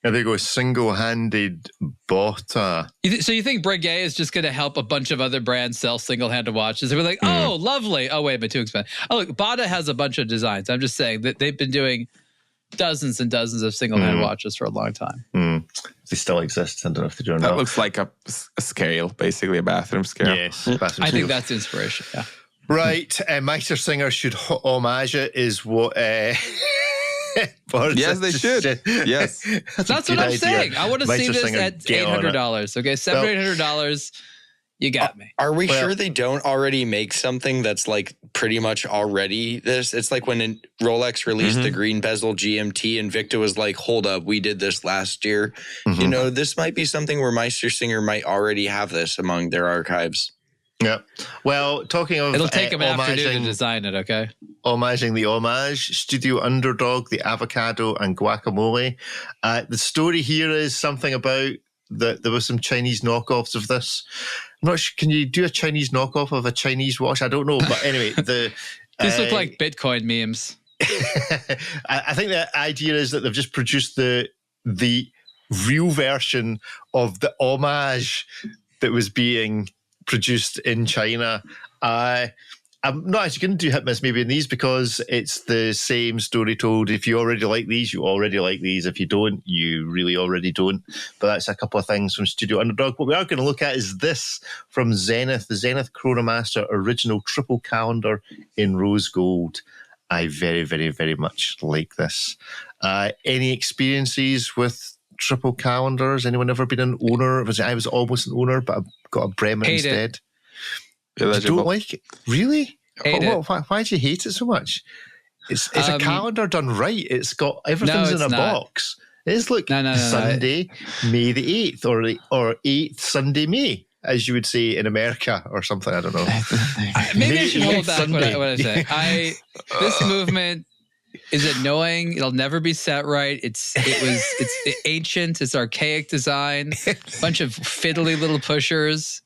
[SPEAKER 3] There you go, single-handed Botta.
[SPEAKER 4] So you think Breguet is just going to help a bunch of other brands sell single-handed watches? They're like, oh, lovely. Oh, wait, but too expensive. Oh, look, Botta has a bunch of designs. I'm just saying that they've been doing dozens and dozens of single-handed watches for a long time.
[SPEAKER 3] They still exist. I don't know if they do or
[SPEAKER 1] That
[SPEAKER 3] not.
[SPEAKER 1] looks like a scale, basically a bathroom scale.
[SPEAKER 3] Yes, bathroom
[SPEAKER 4] I
[SPEAKER 3] scale.
[SPEAKER 4] think that's inspiration, yeah.
[SPEAKER 3] Right, Meistersinger should homage it, is what...
[SPEAKER 1] Yes, they should. Yes.
[SPEAKER 4] That's what I'm saying. I want to see this at $800. Okay, $700-$800. You got me.
[SPEAKER 2] Are we sure they don't already make something that's like pretty much already this? It's like when Rolex released the green bezel GMT and Victor was like, hold up, we did this last year. This might be something where Meistersinger might already have this among their archives.
[SPEAKER 3] Yeah. Well, talking of...
[SPEAKER 4] It'll take them an afternoon to design it, okay?
[SPEAKER 3] Homaging the homage, Studio Underdog, the avocado, and guacamole. The story here is something about that there was some Chinese knockoffs of this. I'm not sure, can you do a Chinese knockoff of a Chinese watch? I don't know. But anyway,
[SPEAKER 4] these look like Bitcoin memes.
[SPEAKER 3] I think the idea is that they've just produced the real version of the homage that was being produced in China. I'm not actually going to do hit miss maybe in these because it's the same story told. If you already like these, you already like these. If you don't, you really already don't. But that's a couple of things from Studio Underdog. What we are going to look at is this from Zenith, the Zenith Chronomaster original triple calendar in rose gold. I very, very, very much like this. Any experiences with triple calendars? Anyone ever been an owner? I was almost an owner, but I got a Bremen instead. You don't like it? Really? Why do you hate it so much? It's a calendar done right. It's got everything's in a box. It's like Sunday, May the 8th or 8th Sunday, May, as you would say in America or something. I don't know.
[SPEAKER 4] Maybe I should hold back what I say. This movement is annoying. It'll never be set right. It's ancient. It's archaic design. Bunch of fiddly little pushers.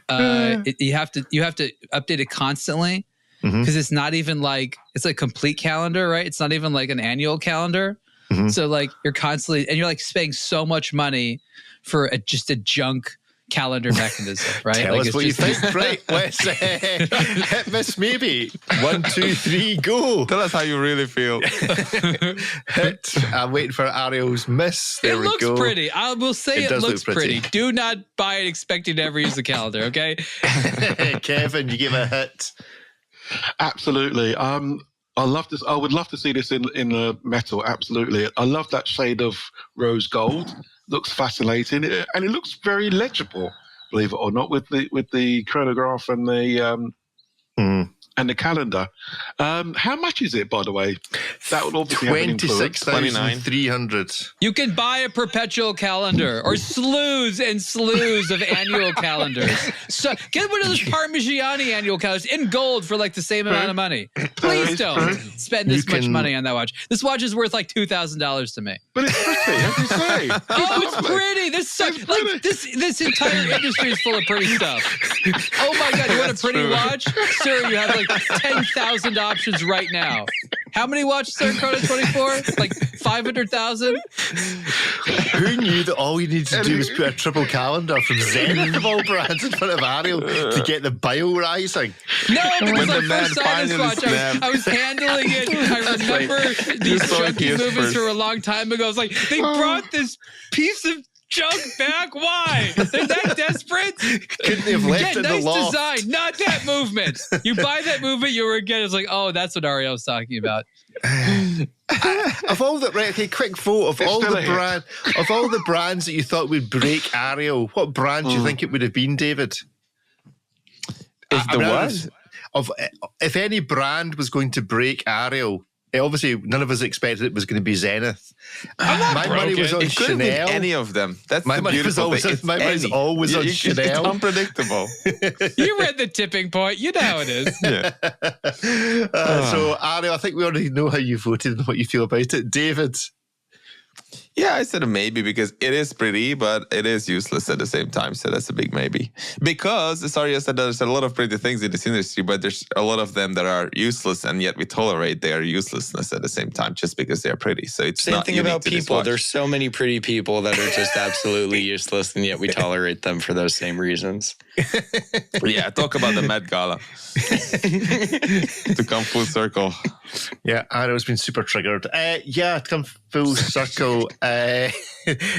[SPEAKER 4] You have to update it constantly because it's not even like it's a complete calendar, right? It's not even like an annual calendar. So like you're constantly and you're like spending so much money for just a junk calendar mechanism, right?
[SPEAKER 3] Tell
[SPEAKER 4] like
[SPEAKER 3] us what you think, right? Let's hit miss maybe. 1, 2, 3, go.
[SPEAKER 1] Tell us how you really feel.
[SPEAKER 3] Hit. I'm waiting for Ariel's miss. There we go.
[SPEAKER 4] It looks pretty. I will say it looks pretty. Do not buy it expecting to ever use the calendar, okay?
[SPEAKER 3] Kevin, you give a hit.
[SPEAKER 5] Absolutely. I would love to see this in the metal. Absolutely. I love that shade of rose gold. Looks fascinating, and it looks very legible, believe it or not, with the chronograph and the calendar. How much is it, by the way? That would obviously have an influence.
[SPEAKER 3] 26,300.
[SPEAKER 4] You can buy a perpetual calendar or slews and slews of annual calendars. So get one of those Parmigiani annual calendars in gold for like the same amount of money. Please don't spend this much money on that watch. This watch is worth like $2,000 to me.
[SPEAKER 5] But it's pretty, as you say.
[SPEAKER 4] Oh, it's pretty. This entire industry is full of pretty stuff. Oh my God, you want a pretty watch? Sir, you have like 10,000 options right now. How many watches are in Chrono 24? Like 500,000?
[SPEAKER 3] Who knew that all you needed to do was put a triple calendar from Zenith of all brands in front of Ariel to get the bile rising?
[SPEAKER 4] No, because
[SPEAKER 1] the
[SPEAKER 4] I
[SPEAKER 1] man
[SPEAKER 4] first saw this
[SPEAKER 1] finally
[SPEAKER 4] watch,
[SPEAKER 1] snapped.
[SPEAKER 4] I was handling it. I remember these
[SPEAKER 1] so
[SPEAKER 4] chunky
[SPEAKER 1] cute
[SPEAKER 4] movements
[SPEAKER 1] first.
[SPEAKER 4] from a long time ago. I was like, they brought this piece of junk back? Why? They're that desperate?
[SPEAKER 3] Couldn't they have left it in the
[SPEAKER 4] nice
[SPEAKER 3] loft?
[SPEAKER 4] design, not that movement. You buy that movement, you'll regret it. It's like, oh, that's what Ariel was talking about.
[SPEAKER 3] Of all the quick vote of
[SPEAKER 5] It's
[SPEAKER 3] all
[SPEAKER 5] still
[SPEAKER 3] the
[SPEAKER 5] a hit.
[SPEAKER 3] brands that you thought would break Ariel, what brand do you think it would have been, David?
[SPEAKER 1] If the what?
[SPEAKER 3] If any brand was going to break Ariel, obviously none of us expected it was going to be Zenith. My money was on
[SPEAKER 1] It couldn't be
[SPEAKER 3] Chanel.
[SPEAKER 1] any of them. That's
[SPEAKER 3] My
[SPEAKER 1] the
[SPEAKER 3] money was
[SPEAKER 1] beautiful
[SPEAKER 3] always
[SPEAKER 1] thing.
[SPEAKER 3] on-
[SPEAKER 1] It's
[SPEAKER 3] my money's
[SPEAKER 1] any.
[SPEAKER 3] always on
[SPEAKER 1] It's
[SPEAKER 3] Chanel.
[SPEAKER 1] unpredictable.
[SPEAKER 4] You read The Tipping Point. You know how it is.
[SPEAKER 1] Yeah.
[SPEAKER 3] So, Ariel, I think we already know how you voted and what you feel about it. David?
[SPEAKER 1] Yeah, I said a maybe because it is pretty, but it is useless at the same time. So that's a big maybe. Because, sorry, I said there's a lot of pretty things in this industry, but there's a lot of them that are useless, and yet we tolerate their uselessness at the same time just because they're pretty. So it's
[SPEAKER 2] Same
[SPEAKER 1] not
[SPEAKER 2] thing
[SPEAKER 1] unique
[SPEAKER 2] about
[SPEAKER 1] to this
[SPEAKER 2] people.
[SPEAKER 1] watch.
[SPEAKER 2] There's so many pretty people that are just absolutely useless, and yet we tolerate them for those same reasons.
[SPEAKER 1] Yeah, talk about the Met Gala. To come full circle.
[SPEAKER 3] Yeah, Ariel's been super triggered. To come full circle.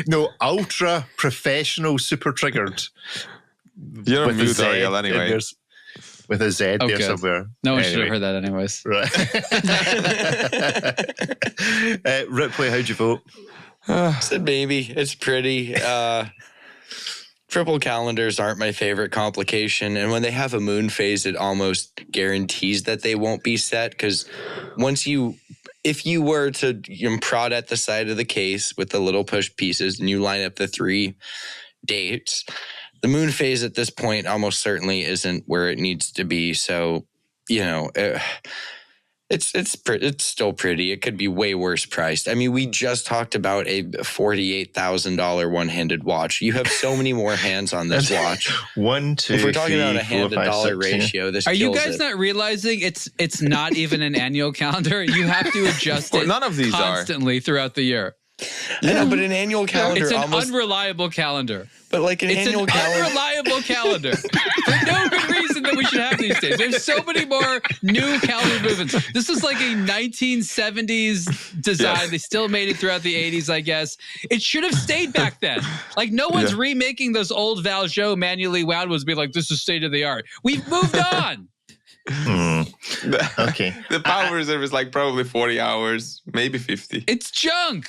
[SPEAKER 3] No, ultra professional super triggered.
[SPEAKER 1] You're on
[SPEAKER 3] With a
[SPEAKER 1] mute,
[SPEAKER 3] Z
[SPEAKER 1] Ariel,
[SPEAKER 3] in
[SPEAKER 1] anyway.
[SPEAKER 3] there's- With a Z there
[SPEAKER 4] good.
[SPEAKER 3] somewhere.
[SPEAKER 4] No one should
[SPEAKER 3] Anyway.
[SPEAKER 4] have heard that anyways.
[SPEAKER 3] Right. Ripley, how'd you vote?
[SPEAKER 2] Said maybe. It's pretty. Triple calendars aren't my favorite complication. And when they have a moon phase, it almost guarantees that they won't be set. Because if you were to prod at the side of the case with the little push pieces and you line up the 3 dates, the moon phase at this point almost certainly isn't where it needs to be. So, it's still pretty. It could be way worse priced. I mean, we just talked about a $48,000 one-handed watch. You have so many more hands on this watch.
[SPEAKER 3] 1, 2,
[SPEAKER 2] If we're talking
[SPEAKER 3] 3,
[SPEAKER 2] about a
[SPEAKER 3] 4,
[SPEAKER 2] hand to
[SPEAKER 3] 5,
[SPEAKER 2] dollar
[SPEAKER 3] 6, yeah.
[SPEAKER 2] ratio, this
[SPEAKER 4] Are you
[SPEAKER 2] kills
[SPEAKER 4] guys
[SPEAKER 2] it.
[SPEAKER 4] not realizing it's not even an annual calendar? You have to adjust
[SPEAKER 1] Well,
[SPEAKER 4] it
[SPEAKER 1] none of these are.
[SPEAKER 4] constantly throughout the year.
[SPEAKER 2] I know, but an annual calendar
[SPEAKER 4] It's an
[SPEAKER 2] almost,
[SPEAKER 4] unreliable calendar.
[SPEAKER 2] but like an
[SPEAKER 4] It's
[SPEAKER 2] annual
[SPEAKER 4] an
[SPEAKER 2] calendar.
[SPEAKER 4] unreliable calendar for no good reason that we should have these days. There's so many more new calendar movements. This is like a 1970s design.
[SPEAKER 1] Yes.
[SPEAKER 4] They still made it throughout the 80s, I guess. It should have stayed back then. Like no one's
[SPEAKER 1] Yeah.
[SPEAKER 4] remaking those old Valjean manually wound ones. Be like, this is state of the art. We've moved on.
[SPEAKER 3] Okay.
[SPEAKER 1] The power reserve is like probably 40 hours, maybe 50.
[SPEAKER 4] It's junk.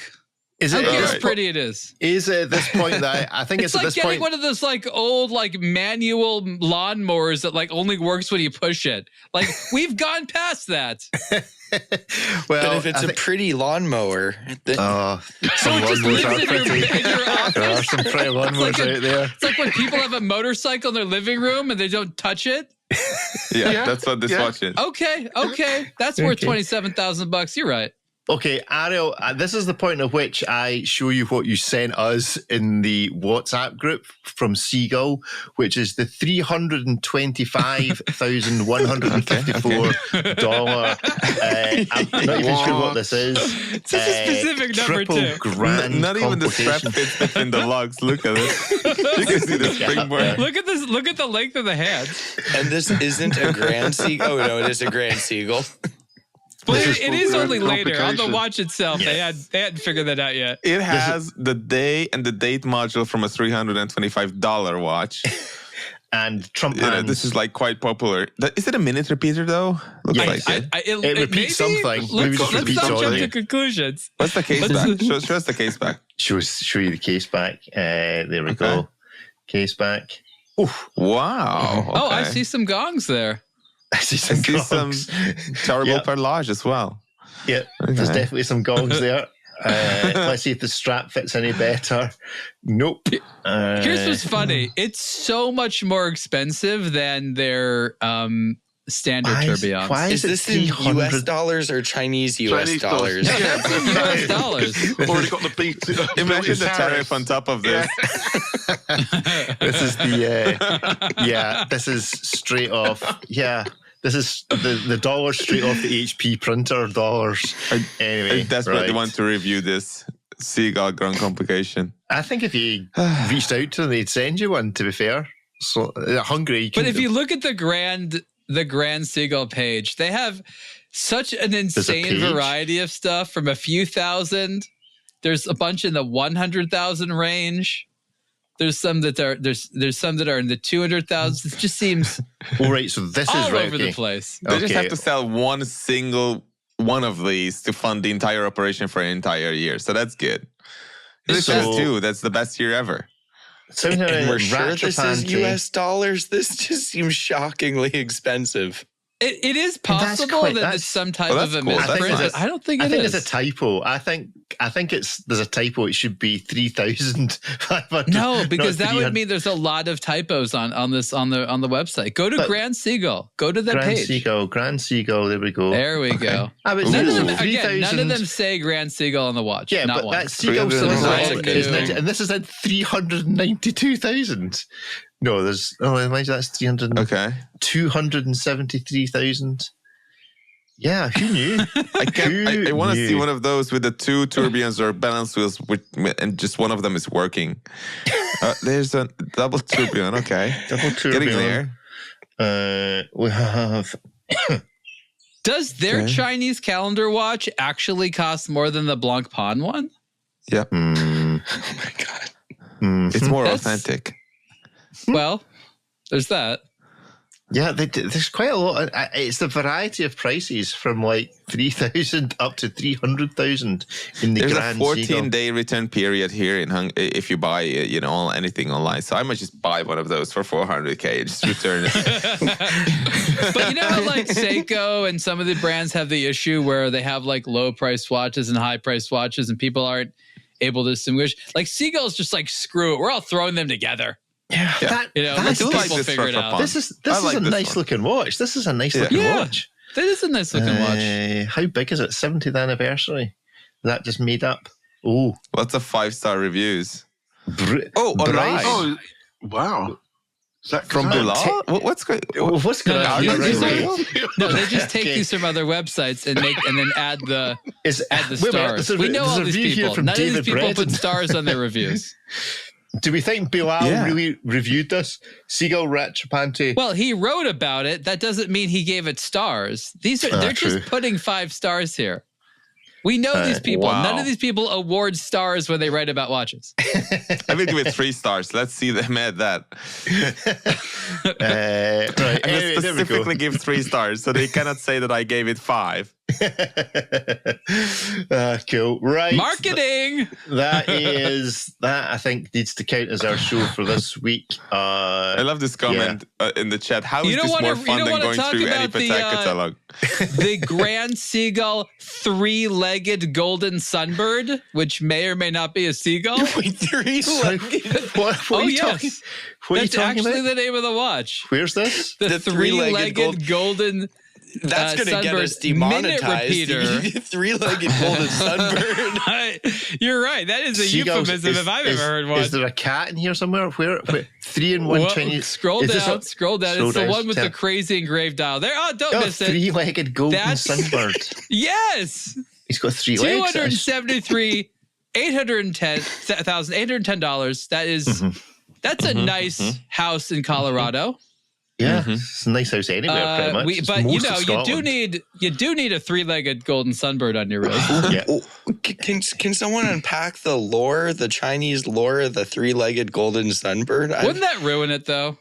[SPEAKER 3] Is
[SPEAKER 4] How
[SPEAKER 3] it
[SPEAKER 1] Alright.
[SPEAKER 4] pretty it is.
[SPEAKER 3] Is it at this point that I think
[SPEAKER 4] It's
[SPEAKER 3] it's, at
[SPEAKER 4] like
[SPEAKER 3] this
[SPEAKER 4] getting
[SPEAKER 3] point?
[SPEAKER 4] one of those like old like manual lawnmowers that like only works when you push it. Like we've gone past that.
[SPEAKER 3] Well,
[SPEAKER 2] But if it's
[SPEAKER 3] I
[SPEAKER 2] a
[SPEAKER 3] think-
[SPEAKER 2] pretty lawnmower,
[SPEAKER 3] some
[SPEAKER 4] So it just
[SPEAKER 3] lawnmowers
[SPEAKER 4] lives
[SPEAKER 3] are
[SPEAKER 4] in your,
[SPEAKER 3] pretty.
[SPEAKER 4] in your office.
[SPEAKER 3] There are some pretty lawnmowers
[SPEAKER 4] like
[SPEAKER 3] out there.
[SPEAKER 4] It's like when people have a motorcycle in their living room and they don't touch it.
[SPEAKER 1] Yeah, that's what this watch is.
[SPEAKER 4] Okay, that's worth $27,000. You're right.
[SPEAKER 3] Okay, Ariel, this is the point at which I show you what you sent us in the WhatsApp group from Seagull, which is the $325,154. I'm not even sure what this is.
[SPEAKER 4] It's a specific number
[SPEAKER 3] triple
[SPEAKER 4] too.
[SPEAKER 3] grand
[SPEAKER 1] Not even the strap
[SPEAKER 3] complication.
[SPEAKER 1] fits between the lugs. Look at it. You can see the springboard.
[SPEAKER 4] Look at this. Look at the length of the hands.
[SPEAKER 2] and this isn't a Grand Seagull. Oh no, it is a Grand Seagull.
[SPEAKER 4] But
[SPEAKER 5] This
[SPEAKER 4] it
[SPEAKER 5] is
[SPEAKER 4] is only later on the
[SPEAKER 5] complication.
[SPEAKER 4] watch itself. They hadn't figured that out yet.
[SPEAKER 1] It has the day and the date module from a $325 watch.
[SPEAKER 3] And Trump
[SPEAKER 1] You know,
[SPEAKER 3] hands.
[SPEAKER 1] this is like quite popular. Is it a minute repeater though? Looks
[SPEAKER 3] Yes.
[SPEAKER 1] like it.
[SPEAKER 3] It repeats something. Maybe just
[SPEAKER 4] Let's
[SPEAKER 3] repeats
[SPEAKER 4] not
[SPEAKER 3] all
[SPEAKER 4] jump
[SPEAKER 3] of
[SPEAKER 4] to
[SPEAKER 3] it.
[SPEAKER 4] conclusions.
[SPEAKER 1] What's the case back? Show us the case back.
[SPEAKER 3] show you the case back. There we
[SPEAKER 1] Okay.
[SPEAKER 3] go. Case back. Oof.
[SPEAKER 1] Wow.
[SPEAKER 4] Oh, I
[SPEAKER 1] okay.
[SPEAKER 4] see some gongs there.
[SPEAKER 3] I see
[SPEAKER 1] I
[SPEAKER 3] some
[SPEAKER 1] see some
[SPEAKER 3] gongs.
[SPEAKER 1] terrible
[SPEAKER 3] Yep.
[SPEAKER 1] perlage as well.
[SPEAKER 3] Yeah, there's
[SPEAKER 1] Okay.
[SPEAKER 3] definitely some gongs there. Let's see if the strap fits any better. Nope.
[SPEAKER 4] Here's what's funny. It's so much more expensive than their standard tourbillons.
[SPEAKER 3] Why
[SPEAKER 2] Is
[SPEAKER 3] is it
[SPEAKER 2] this in US
[SPEAKER 3] 300?
[SPEAKER 2] dollars or Chinese US
[SPEAKER 5] Chinese
[SPEAKER 2] dollars?
[SPEAKER 5] dollars.
[SPEAKER 4] That's in US dollars.
[SPEAKER 5] Already got the beat.
[SPEAKER 1] Imagine the tariff on top of this.
[SPEAKER 3] This is the this is straight off. Yeah, This is the dollars straight off the HP printer dollars. Anyway,
[SPEAKER 1] I desperately want to review this Seagull Grand Complication.
[SPEAKER 3] I think if you reached out to them, they'd send you one, to be fair. So hungry.
[SPEAKER 4] But if you look at the Grand Seagull page, they have such an insane variety of stuff from a few thousand. There's a bunch in the 100,000 range. There's some that are there's some that are in the 200,000. It just seems
[SPEAKER 3] all right. So this
[SPEAKER 4] all
[SPEAKER 3] is right,
[SPEAKER 4] over the place.
[SPEAKER 1] They just have to sell one single one of these to fund the entire operation for an entire year. So that's good. This is too. That's the best year ever.
[SPEAKER 2] And we're sure this is US dollars. This just seems shockingly expensive.
[SPEAKER 4] It is possible that it's some type of a misprint, but I don't think it is.
[SPEAKER 3] I think it's a typo. I think there's a typo. It should be 3,500.
[SPEAKER 4] No, because that would mean there's a lot of typos on the website. Go to Grand Seagull. Go to the page.
[SPEAKER 3] Grand Seagull. There we go.
[SPEAKER 4] There we go.
[SPEAKER 3] None
[SPEAKER 4] of them say Grand Seagull on the watch.
[SPEAKER 3] Yeah,
[SPEAKER 4] not
[SPEAKER 3] but
[SPEAKER 4] one.
[SPEAKER 3] that Seagull still is, and this is at 392,000. No, that's 300.
[SPEAKER 1] Okay.
[SPEAKER 3] 273,000. Yeah, who knew?
[SPEAKER 1] I want to see one of those with the two tourbillons or balance wheels, and just one of them is working. There's a double tourbillon. Okay,
[SPEAKER 3] double tourbillon.
[SPEAKER 1] Getting there.
[SPEAKER 3] We have.
[SPEAKER 4] Does their Chinese calendar watch actually cost more than the Blancpain one?
[SPEAKER 1] Yep.
[SPEAKER 2] Oh my god.
[SPEAKER 1] It's more authentic.
[SPEAKER 4] Well, there's that.
[SPEAKER 3] Yeah, there's quite a lot. It's the variety of prices from like 3,000 up to 300,000 in the Grand Seagull.
[SPEAKER 1] There's a 14-day return period here if you buy anything online. So I might just buy one of those for 400K and just return it.
[SPEAKER 4] But you know how like Seiko and some of the brands have the issue where they have like low price watches and high price watches, and people aren't able to distinguish. Like Seagull's just like, screw it, we're all throwing them together.
[SPEAKER 3] Yeah,
[SPEAKER 4] let people figure it out.
[SPEAKER 3] This is a nice looking watch. This is a nice looking watch.
[SPEAKER 4] That is a nice looking watch.
[SPEAKER 3] How big is it? 70th anniversary. That just made up. Oh,
[SPEAKER 1] lots of 5-star reviews.
[SPEAKER 3] Bryce.
[SPEAKER 5] Oh, wow. Is that
[SPEAKER 1] from below? What's going on?
[SPEAKER 4] No, they just take these from other websites and then add the stars. We know all these people. None of these people put stars on their reviews.
[SPEAKER 3] Do we think Bilal really reviewed this? Seagull Retropanty?
[SPEAKER 4] Well, he wrote about it. That doesn't mean he gave it stars. They're just putting 5 stars here. We know these people. Wow. None of these people award stars when they write about watches.
[SPEAKER 1] I will give it 3 stars. Let's see them at that.
[SPEAKER 3] Right.
[SPEAKER 1] I specifically give 3 stars, so they cannot say that I gave it 5.
[SPEAKER 3] Cool. Right.
[SPEAKER 4] Marketing.
[SPEAKER 3] That I think needs to count as our show for this week.
[SPEAKER 1] I love this comment in the chat. How is this more fun than going through any Patek catalog?
[SPEAKER 4] The Grand Seagull 3-legged golden sunbird, which may or may not be a seagull.
[SPEAKER 2] Wait, 3-legged?
[SPEAKER 3] What are you talking? What
[SPEAKER 4] That's
[SPEAKER 3] are you talking
[SPEAKER 4] actually
[SPEAKER 3] about?
[SPEAKER 4] the name of the watch.
[SPEAKER 3] Where's this?
[SPEAKER 4] The 3-legged golden.
[SPEAKER 2] That's going to get us demonetized. 3-legged golden sunbird.
[SPEAKER 4] You're right. That is a euphemism if I've ever heard one.
[SPEAKER 3] Is there a cat in here somewhere? Where 3 in 1 Chinese?
[SPEAKER 4] Scroll down. It's the one with the crazy engraved dial. There. Oh, don't miss it.
[SPEAKER 3] 3-legged golden sunbird.
[SPEAKER 4] Yes.
[SPEAKER 3] He's got 3 legs.
[SPEAKER 4] $810,810. That is. That's a nice house in Colorado.
[SPEAKER 3] Yeah, it's a nice house anywhere, pretty much.
[SPEAKER 4] But you do need a 3-legged golden sunbird on your wrist.
[SPEAKER 2] Can someone unpack the Chinese lore of the 3-legged golden sunbird?
[SPEAKER 4] Wouldn't that ruin it though?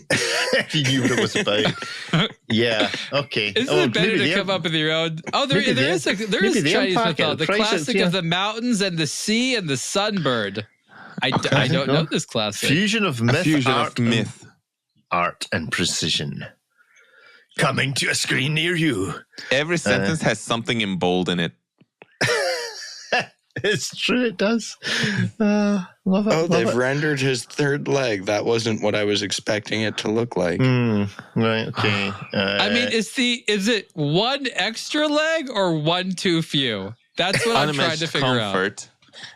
[SPEAKER 3] If you knew what it was about. Yeah. Okay.
[SPEAKER 4] Isn't it better to come up with your own? Oh, there is Chinese mythology. The classic of the mountains and the sea and the sunbird. I don't know this classic.
[SPEAKER 3] Fusion of myth, art and precision. Coming to a screen near you.
[SPEAKER 1] Every sentence has something in bold in it.
[SPEAKER 3] It's true, it does. Love it.
[SPEAKER 2] They've rendered his 3rd leg. That wasn't what I was expecting it to look like.
[SPEAKER 3] Right, okay.
[SPEAKER 4] I mean, is it 1 extra leg or 1 too few? That's what I'm trying to figure out.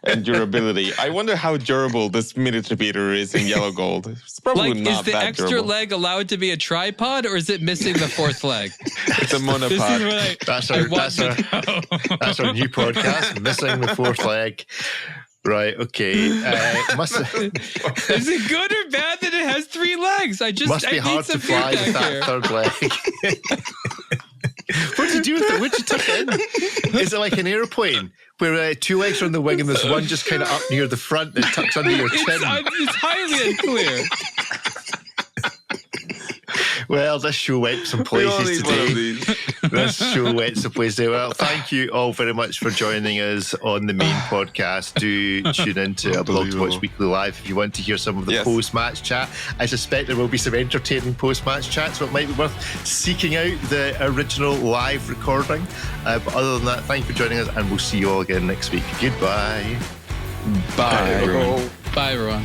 [SPEAKER 1] and durability. I wonder how durable this military beater is in yellow gold. It's probably
[SPEAKER 4] Like,
[SPEAKER 1] not
[SPEAKER 4] is the
[SPEAKER 1] that
[SPEAKER 4] extra
[SPEAKER 1] durable.
[SPEAKER 4] leg allowed to be a tripod, or is it missing the fourth leg?
[SPEAKER 1] It's a monopod.
[SPEAKER 4] This is what
[SPEAKER 3] That's
[SPEAKER 4] I
[SPEAKER 3] our
[SPEAKER 4] want to know.
[SPEAKER 3] that's our new podcast, Missing the Fourth Leg. Right, okay.
[SPEAKER 4] Is it good or bad that it has 3 legs?
[SPEAKER 3] Must be
[SPEAKER 4] I
[SPEAKER 3] hard
[SPEAKER 4] need
[SPEAKER 3] to
[SPEAKER 4] some
[SPEAKER 3] fly with
[SPEAKER 4] feedback
[SPEAKER 3] that
[SPEAKER 4] here.
[SPEAKER 3] third leg. What do you do with it? What'd you tuck it in? Is it like an airplane where 2 legs are on the wing and there's one just kind of up near the front that tucks under your chin?
[SPEAKER 4] It's highly unclear.
[SPEAKER 3] Well, this show went some
[SPEAKER 1] We all
[SPEAKER 3] places
[SPEAKER 1] need one of
[SPEAKER 3] today.
[SPEAKER 1] these.
[SPEAKER 3] This show went some places today. Well, thank you all very much for joining us on the main podcast. Do tune into a Blog to Watch Weekly Live if you want to hear some of the
[SPEAKER 1] Yes.
[SPEAKER 3] post-match chat. I suspect there will be some entertaining post-match chat, so it might be worth seeking out the original live recording. But other than that, thank you for joining us, and we'll see you all again next week. Goodbye.
[SPEAKER 1] Bye, everyone.
[SPEAKER 4] Bye, everyone.